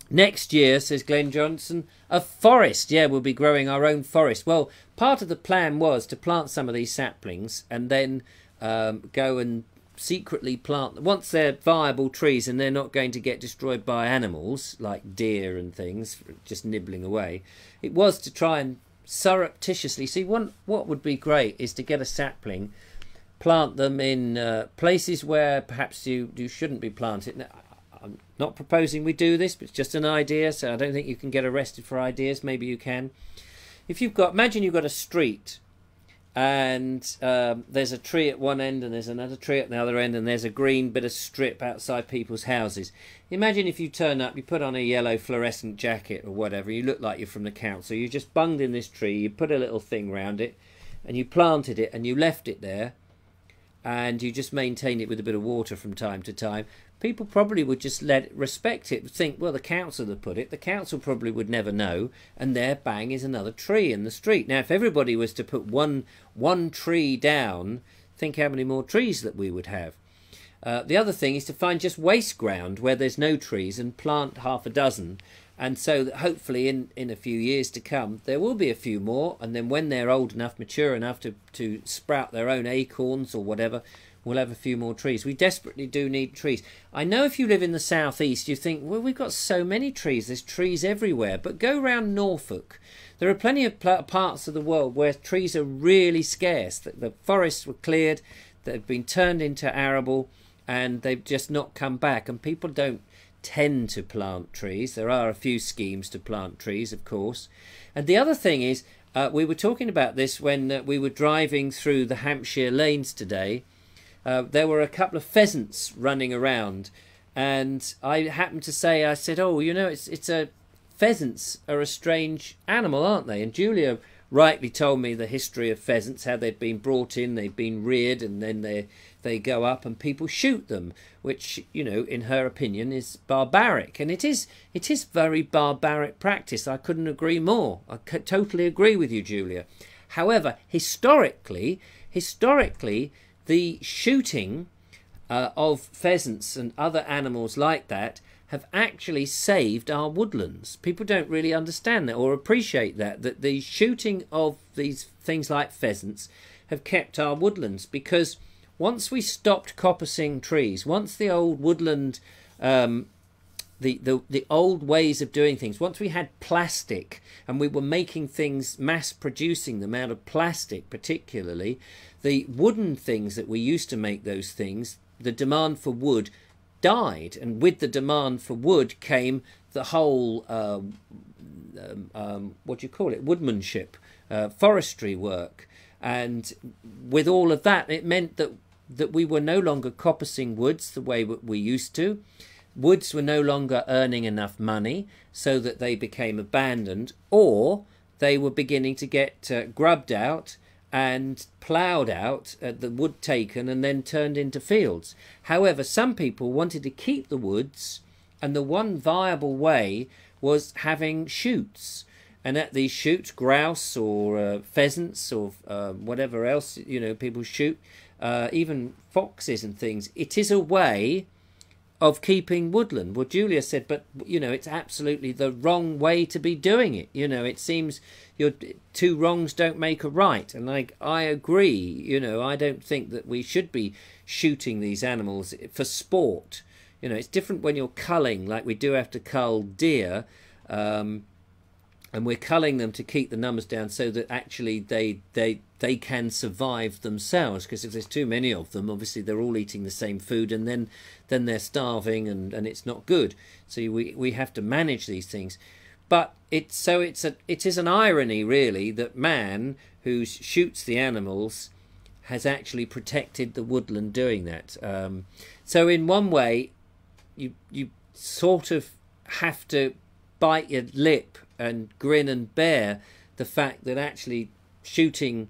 Next year, says Glenn Johnson, a forest. Yeah, we'll be growing our own forest. Well, part of the plan was to plant some of these saplings and then go and secretly plant them once they're viable trees and they're not going to get destroyed by animals like deer and things just nibbling away. It was to try and surreptitiously see what would be great is to get a sapling, plant them in places where perhaps you shouldn't be planted. Now, I'm not proposing we do this, but it's just an idea, so I don't think you can get arrested for ideas. Maybe you can. If you've got, imagine you've got a street and there's a tree at one end and there's another tree at the other end and there's a green bit of strip outside people's houses. Imagine if you turn up, you put on a yellow fluorescent jacket or whatever, you look like you're from the council, you just bunged in this tree, you put a little thing round it and you planted it and you left it there and you just maintained it with a bit of water from time to time. People probably would just respect it, think, well, the council had put it, the council probably would never know, and there, bang, is another tree in the street. Now, if everybody was to put one tree down, think how many more trees that we would have. The other thing is to find just waste ground where there's no trees and plant half a dozen, and so that hopefully in a few years to come, there will be a few more, and then when they're old enough, mature enough to sprout their own acorns or whatever, we'll have a few more trees. We desperately do need trees. I know if you live in the southeast, you think, well, we've got so many trees. There's trees everywhere. But go round Norfolk. There are plenty of parts of the world where trees are really scarce. The forests were cleared, they've been turned into arable, and they've just not come back. And people don't tend to plant trees. There are a few schemes to plant trees, of course. And the other thing is, we were talking about this when we were driving through the Hampshire lanes today. There were a couple of pheasants running around, and I happened to say, I said, oh, you know, pheasants are a strange animal, aren't they? And Julia rightly told me the history of pheasants, how they'd been brought in, they'd been reared, and then they go up and people shoot them, which, you know, in her opinion is barbaric. And it is very barbaric practice. I couldn't agree more. I totally agree with you, Julia. However, historically, the shooting of pheasants and other animals like that have actually saved our woodlands. People don't really understand that or appreciate that the shooting of these things like pheasants have kept our woodlands, because once we stopped coppicing trees, once the old woodland, the old ways of doing things, once we had plastic and we were making things, mass producing them out of plastic particularly, the wooden things that we used to make those things, the demand for wood died, and with the demand for wood came the whole what do you call it, woodmanship, forestry work, and with all of that it meant that we were no longer coppicing woods the way we used to. Woods were no longer earning enough money, so that they became abandoned, or they were beginning to get grubbed out and ploughed out, the wood taken and then turned into fields. However, some people wanted to keep the woods, and the one viable way was having shoots. And at these shoots, grouse or pheasants or whatever else, you know, people shoot, even foxes and things. It is a way of keeping woodland. Well, Julia said, but, you know, it's absolutely the wrong way to be doing it. You know, it seems your two wrongs don't make a right. And I agree, you know, I don't think that we should be shooting these animals for sport. You know, it's different when you're culling, like we do have to cull deer, and we're culling them to keep the numbers down so that actually they can survive themselves, because if there's too many of them, obviously they're all eating the same food, and then they're starving, and it's not good. So we have to manage these things. But it is an irony, really, that man who shoots the animals has actually protected the woodland doing that. So in one way, you sort of have to bite your lip and grin and bear the fact that actually shooting,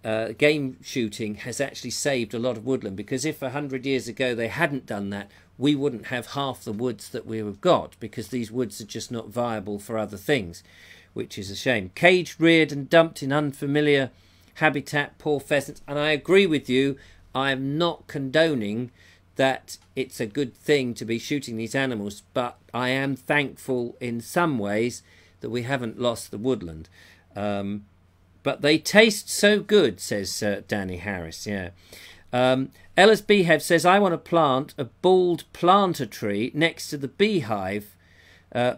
game shooting, has actually saved a lot of woodland. Because if 100 years ago they hadn't done that, we wouldn't have half the woods that we have got, because these woods are just not viable for other things, which is a shame. Caged, reared and dumped in unfamiliar habitat, poor pheasants. And I agree with you, I am not condoning that it's a good thing to be shooting these animals, but I am thankful in some ways that we haven't lost the woodland. But they taste so good, says Danny Harris. Yeah. Ellis Beehev says, I want to plant a bald planter tree next to the beehive.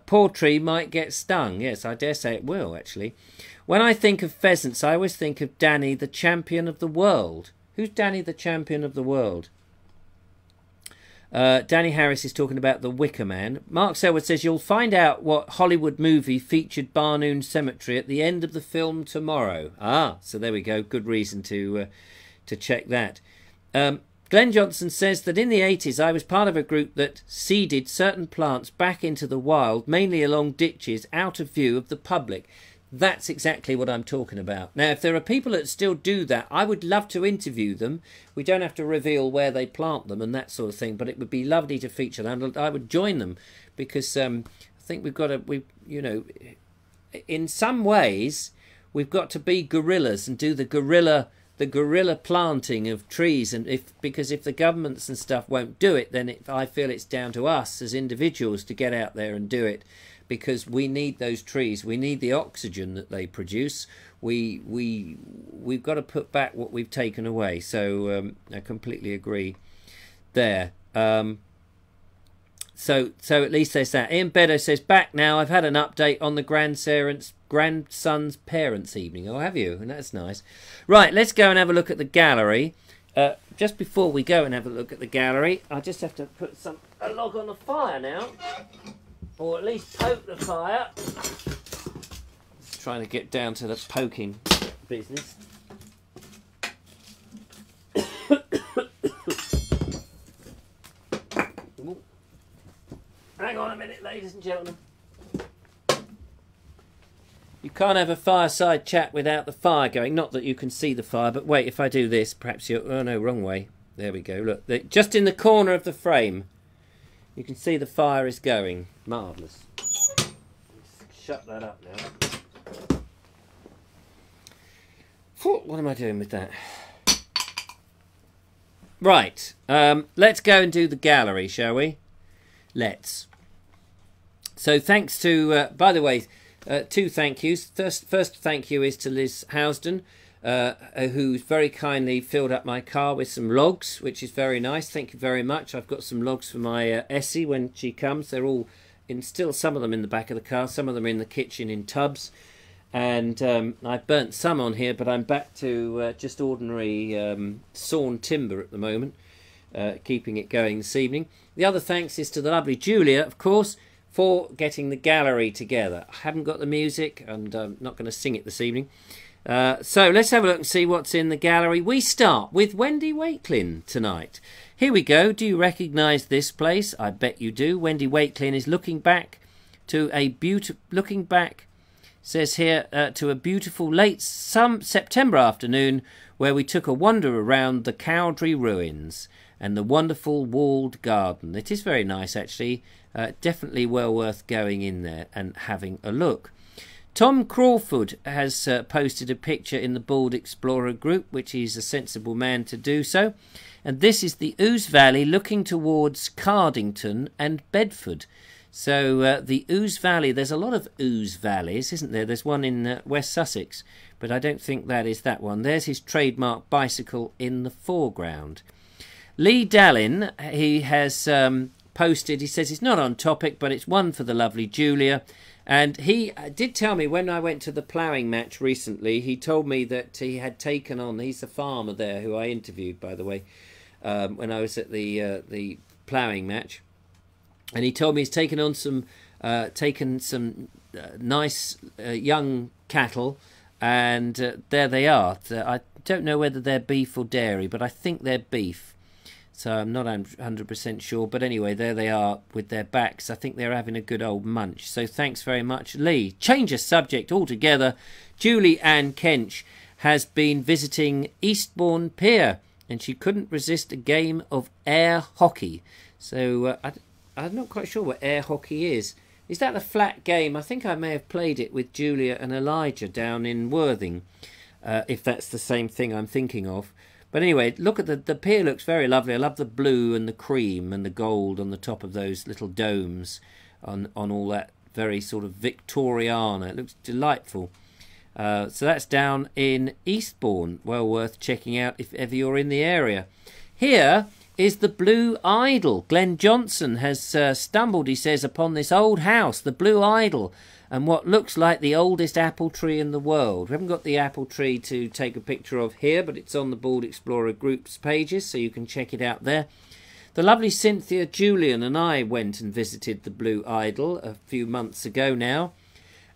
Poor tree might get stung. Yes, I dare say it will, actually. When I think of pheasants, I always think of Danny, the champion of the world. Who's Danny, the champion of the world? Danny Harris is talking about The Wicker Man. Mark Selwood says, you'll find out what Hollywood movie featured Barnoon Cemetery at the end of the film tomorrow. Ah, so there we go. Good reason to check that. Glenn Johnson says that in the 80s I was part of a group that seeded certain plants back into the wild, mainly along ditches, out of view of the public. That's exactly what I'm talking about. Now, if there are people that still do that, I would love to interview them. We don't have to reveal where they plant them and that sort of thing, but it would be lovely to feature them. I would join them because I think we've got to, you know, in some ways, we've got to be guerrillas and do the guerrilla planting of trees. And because if the governments and stuff won't do it, then I feel it's down to us as individuals to get out there and do it. Because we need those trees, we need the oxygen that they produce. We've got to put back what we've taken away. So I completely agree there. So at least there's that. Ian Beddoe says, back now. I've had an update on the grandson's parents' evening. Oh, have you? And that's nice. Right, let's go and have a look at the gallery. Just before we go and have a look at the gallery, I just have to put a log on the fire now. Or at least poke the fire. Just trying to get down to the poking business. Hang on a minute, ladies and gentlemen. You can't have a fireside chat without the fire going. Not that you can see the fire, but wait, if I do this, perhaps you... Oh no, wrong way. There we go. Look, just in the corner of the frame. You can see the fire is going. Marvellous. Shut that up now. What am I doing with that? Right. Let's go and do the gallery, shall we? Let's. So thanks to... by the way, 2 thank yous. First thank you is to Liz Housden, who's very kindly filled up my car with some logs, which is very nice. Thank you very much. I've got some logs for my Essie when she comes. They're all still some of them in the back of the car, some of them in the kitchen in tubs, and I've burnt some on here, but I'm back to just ordinary sawn timber at the moment, keeping it going this evening. The other thanks is to the lovely Julia, of course, for getting the gallery together. I haven't got the music, and I'm not going to sing it this evening. So let's have a look and see what's in the gallery. We start with Wendy Wakelin tonight. Here we go. Do you recognise this place? I bet you do. Wendy Wakelin is looking back to a says here, to a beautiful late September afternoon where we took a wander around the Cowdrey ruins and the wonderful walled garden. It is very nice, actually. Definitely well worth going in there and having a look. Tom Crawford has posted a picture in the Bald Explorer group, which is a sensible man to do so. And this is the Ouse Valley looking towards Cardington and Bedford. So the Ouse Valley, there's a lot of Ouse Valleys, isn't there? There's one in West Sussex, but I don't think that is that one. There's his trademark bicycle in the foreground. Lee Dallin, he has posted, he says it's not on topic, but it's one for the lovely Julia. And he did tell me when I went to the ploughing match recently, he told me that he had taken on, he's a farmer there who I interviewed, by the way, when I was at the ploughing match. And he told me he's taken on some nice young cattle, and there they are. I don't know whether they're beef or dairy, but I think they're beef. So I'm not 100% sure. But anyway, there they are with their backs. I think they're having a good old munch. So thanks very much, Lee. Change of subject altogether. Julie Ann Kench has been visiting Eastbourne Pier, and she couldn't resist a game of air hockey. So I'm not quite sure what air hockey is. Is that a flat game? I think I may have played it with Julia and Elijah down in Worthing, if that's the same thing I'm thinking of. But anyway, look at the pier, looks very lovely. I love the blue and the cream and the gold on the top of those little domes on all that very sort of Victoriana. It looks delightful. So that's down in Eastbourne. Well worth checking out if ever you're in the area. Here is the Blue Idol. Glenn Johnson has stumbled, he says, upon this old house, the Blue Idol, and what looks like the oldest apple tree in the world. We haven't got the apple tree to take a picture of here, but it's on the Bald Explorer Group's pages, so you can check it out there. The lovely Cynthia Julian and I went and visited the Blue Idol a few months ago now,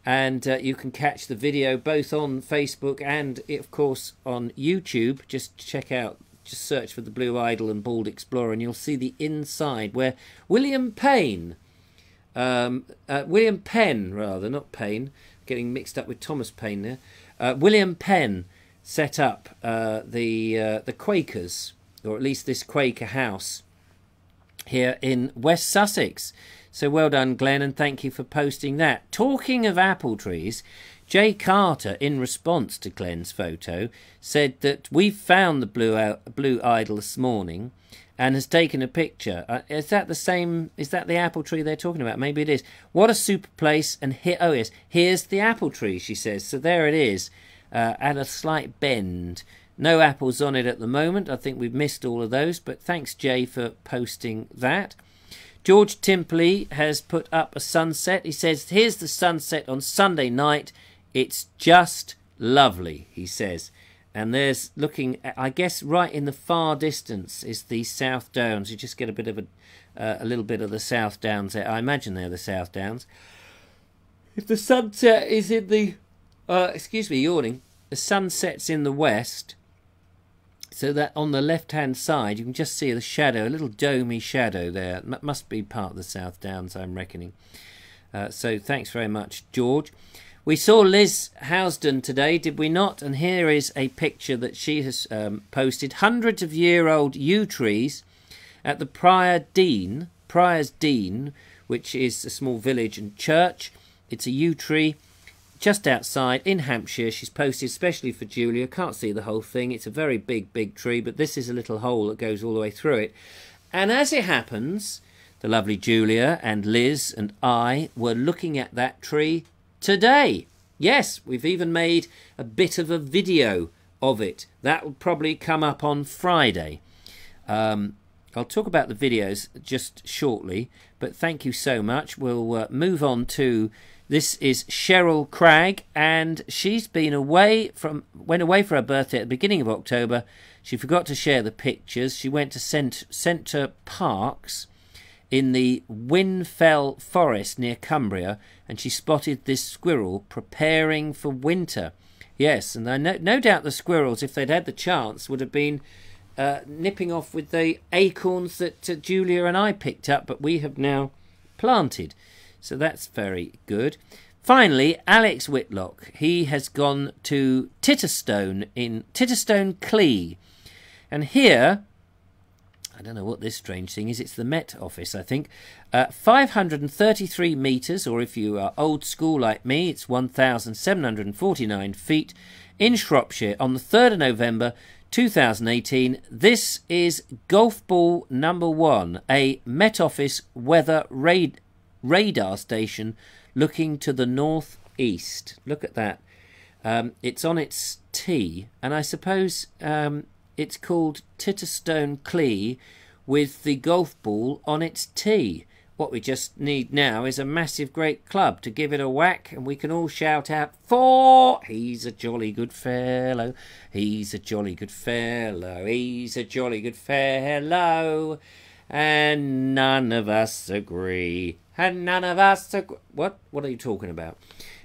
and you can catch the video both on Facebook and, of course, on YouTube. Just check out, just search for the Blue Idol and Bald Explorer, and you'll see the inside where William Penn, rather, not Payne, getting mixed up with Thomas Paine there. William Penn set up the Quakers, or at least this Quaker house here in West Sussex. So well done, Glenn, and thank you for posting that. Talking of apple trees, Jay Carter, in response to Glenn's photo, said that we've found the Blue Idol this morning and has taken a picture. Is that the same? Is that the apple tree they're talking about? Maybe it is. What a super place. And here, oh yes, here's the apple tree, she says. So there it is, at a slight bend. No apples on it at the moment. I think we've missed all of those, but thanks, Jay, for posting that. George Timpley has put up a sunset. He says, here's the sunset on Sunday night. It's just lovely, he says. And there's, looking at, I guess right in the far distance is the South Downs. You just get a bit of a little bit of the South Downs there. I imagine they're the South Downs. If the sunset is in the, excuse me, yawning. The sunset's in the west, so that on the left-hand side you can just see the shadow, a little domey shadow there. That must be part of the South Downs, I'm reckoning. So thanks very much, George. We saw Liz Housden today, did we not? And here is a picture that she has posted. Hundreds of year-old yew trees at the Prior's Dean, which is a small village and church. It's a yew tree just outside in Hampshire. She's posted especially for Julia. Can't see the whole thing. It's a very big tree, but this is a little hole that goes all the way through it. And as it happens, the lovely Julia and Liz and I were looking at that tree today. Yes, we've even made a bit of a video of it. That will probably come up on Friday. I'll talk about the videos just shortly, but thank you so much. We'll move on to, this is Cheryl Cragg, and she's been went away for her birthday at the beginning of October. She forgot to share the pictures. She went to Centre Parks in the Winfell Forest near Cumbria, and she spotted this squirrel preparing for winter. Yes, and I no doubt the squirrels, if they'd had the chance, would have been nipping off with the acorns that Julia and I picked up, but we have now planted. So that's very good. Finally, Alex Whitlock. He has gone to Titterstone in Titterstone Clee. And here, I don't know what this strange thing is. It's the Met Office, I think. 533 metres, or if you are old school like me, it's 1,749 feet, in Shropshire on the 3rd of November 2018. This is Golf Ball number 1, a Met Office weather radar station looking to the northeast. Look at that. It's on its tee, and I suppose it's called Titterstone Clee with the golf ball on its tee. What we just need now is a massive great club to give it a whack, and we can all shout out, "For he's a jolly good fellow, he's a jolly good fellow, he's a jolly good fellow, and none of us agree, and none of us agree." What are you talking about?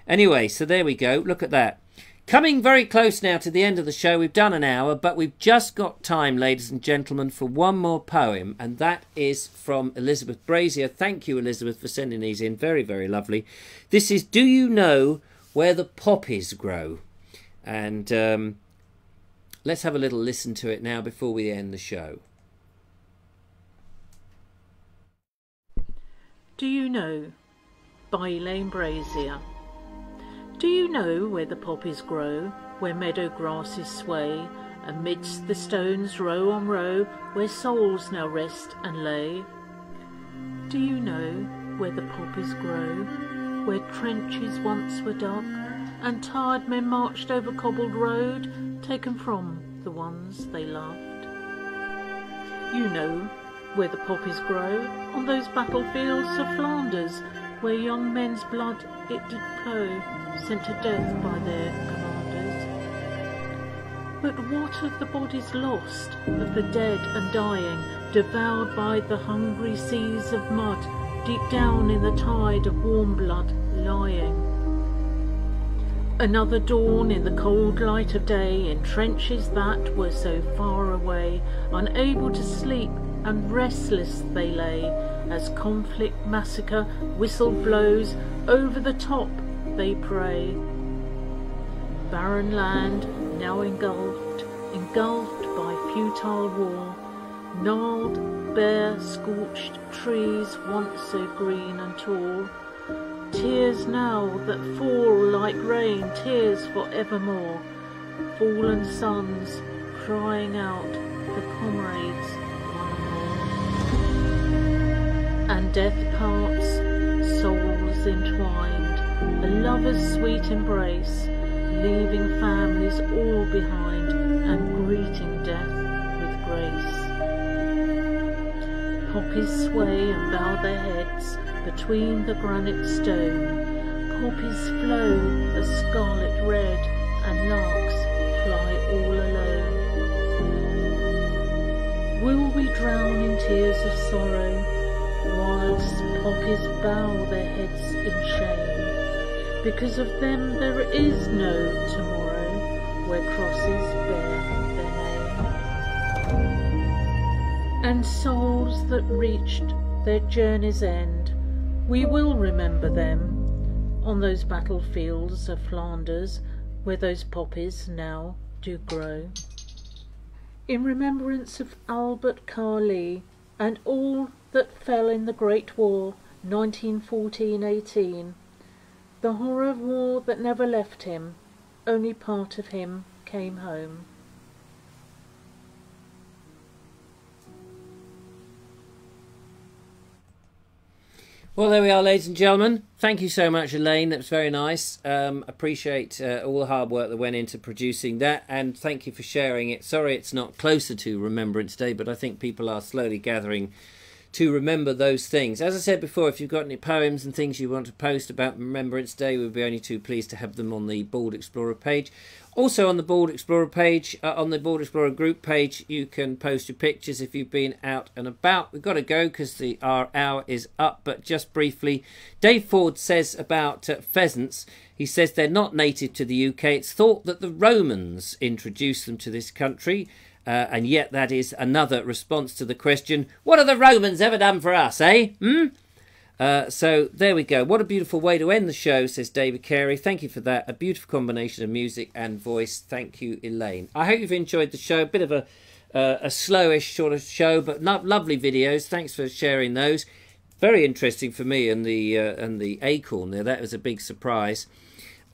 Anyway, so there we go. Look at that. Coming very close now to the end of the show. We've done an hour, but we've just got time, ladies and gentlemen, for one more poem, and that is from Elizabeth Brazier. Thank you, Elizabeth, for sending these in. Very, very lovely. This is Do You Know Where the Poppies Grow? And let's have a little listen to it now before we end the show.
Do You Know by Elaine Brazier. Do you know where the poppies grow, where meadow grasses sway amidst the stones row on row, where souls now rest and lay. Do you know where the poppies grow, where trenches once were dug, and tired men marched over cobbled road, taken from the ones they loved? You know where the poppies grow, on those battlefields of Flanders, where young men's blood it did flow, sent to death by their commanders. But what of the bodies lost, of the dead and dying, devoured by the hungry seas of mud, deep down in the tide of warm blood lying? Another dawn in the cold light of day, in trenches that were so far away, unable to sleep and restless they lay, as conflict massacre whistle blows, over the top they pray. Barren land now engulfed by futile war, gnarled, bare, scorched trees once so green and tall, tears now that fall like rain, tears for evermore, fallen sons crying out for comrades one more. And death parts souls entwined, a lover's sweet embrace, leaving families all behind and greeting death with grace. Poppies sway and bow their heads between the granite stone, poppies flow a scarlet red, and larks fly all alone. Will we drown in tears of sorrow, whilst poppies bow their heads in shame? Because of them there is no tomorrow, where crosses bear their name. And souls that reached their journey's end, we will remember them on those battlefields of Flanders, where those poppies now do grow. In remembrance of Albert Carly and all that fell in the Great War, 1914-18, the horror of war that never left him, only part of him came home.
Well, there we are, ladies and gentlemen. Thank you so much, Elaine. That was very nice. Appreciate all the hard work that went into producing that, and thank you for sharing it. Sorry it's not closer to Remembrance Day, but I think people are slowly gathering to remember those things. As I said before, if you've got any poems and things you want to post about Remembrance Day, we'd be only too pleased to have them on the Bald Explorer page. Also on the Bald Explorer page, on the Bald Explorer group page, you can post your pictures if you've been out and about. We've got to go because our hour is up, but just briefly, Dave Ford says about pheasants, he says they're not native to the UK. It's thought that the Romans introduced them to this country. And yet that is another response to the question, what have the Romans ever done for us, eh? So there we go. What a beautiful way to end the show, says David Carey. Thank you for that. A beautiful combination of music and voice. Thank you, Elaine. I hope you've enjoyed the show. A bit of a slowish sort of show, but lovely videos. Thanks for sharing those. Very interesting for me and the Acorn there. That was a big surprise.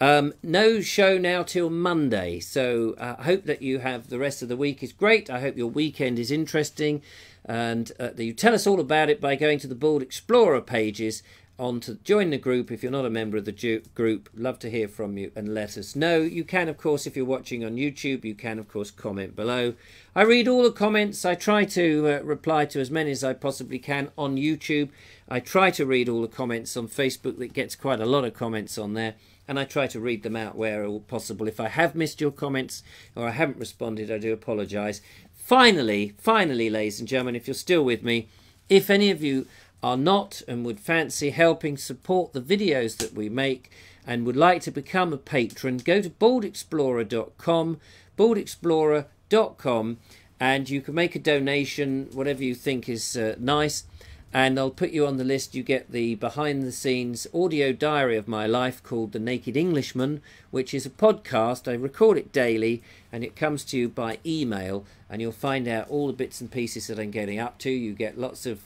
No show now till Monday, so I hope that you have the rest of the week is great. I hope your weekend is interesting, and you tell us all about it by going to the Bald Explorer pages to join the group. If you're not a member of the group, love to hear from you and let us know. You can, of course, if you're watching on YouTube, you can, of course, comment below. I read all the comments. I try to reply to as many as I possibly can on YouTube. I try to read all the comments on Facebook. That gets quite a lot of comments on there. And I try to read them out where all possible. If I have missed your comments or I haven't responded, I do apologise. Finally, ladies and gentlemen, if you're still with me, if any of you are not and would fancy helping support the videos that we make and would like to become a patron, go to baldexplorer.com, baldexplorer.com, and you can make a donation, whatever you think is nice. And I'll put you on the list. You get the behind-the-scenes audio diary of my life called The Naked Englishman, which is a podcast. I record it daily, and it comes to you by email, and you'll find out all the bits and pieces that I'm getting up to. You get lots of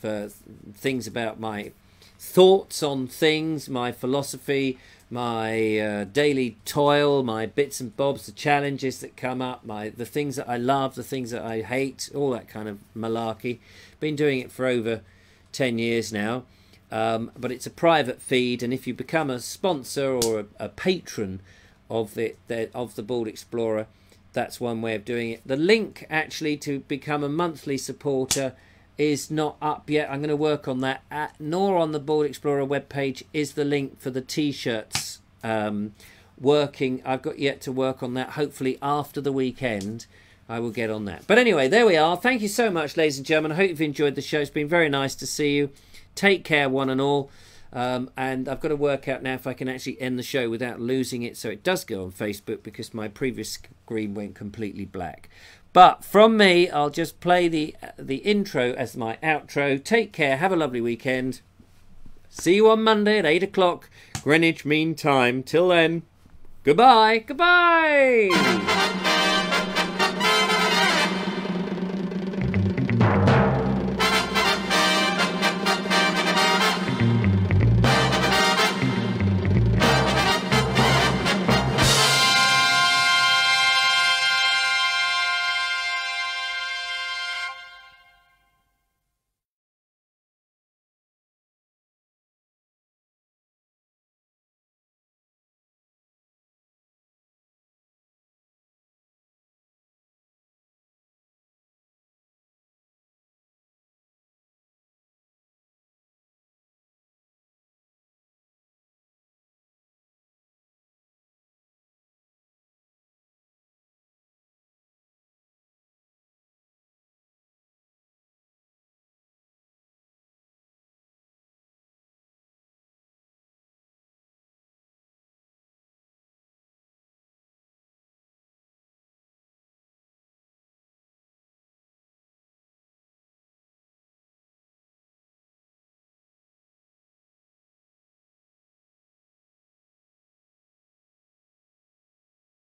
things about my thoughts on things, my philosophy, my daily toil, my bits and bobs, the challenges that come up, the things that I love, the things that I hate, all that kind of malarkey. Been doing it for over 10 years now. But it's a private feed, and if you become a sponsor or a patron of the Bald Explorer, that's one way of doing it. The link actually to become a monthly supporter is not up yet. I'm going to work on that. Nor on the Bald Explorer webpage is the link for the t-shirts working. I've got yet to work on that. Hopefully after the weekend I will get on that. But anyway, there we are. Thank you so much, ladies and gentlemen. I hope you've enjoyed the show. It's been very nice to see you. Take care, one and all. And I've got to work out now if I can actually end the show without losing it, so it does go on Facebook, because my previous screen went completely black. But from me, I'll just play the intro as my outro. Take care. Have a lovely weekend. See you on Monday at 8 o'clock Greenwich Mean Time. Till then, goodbye. Goodbye.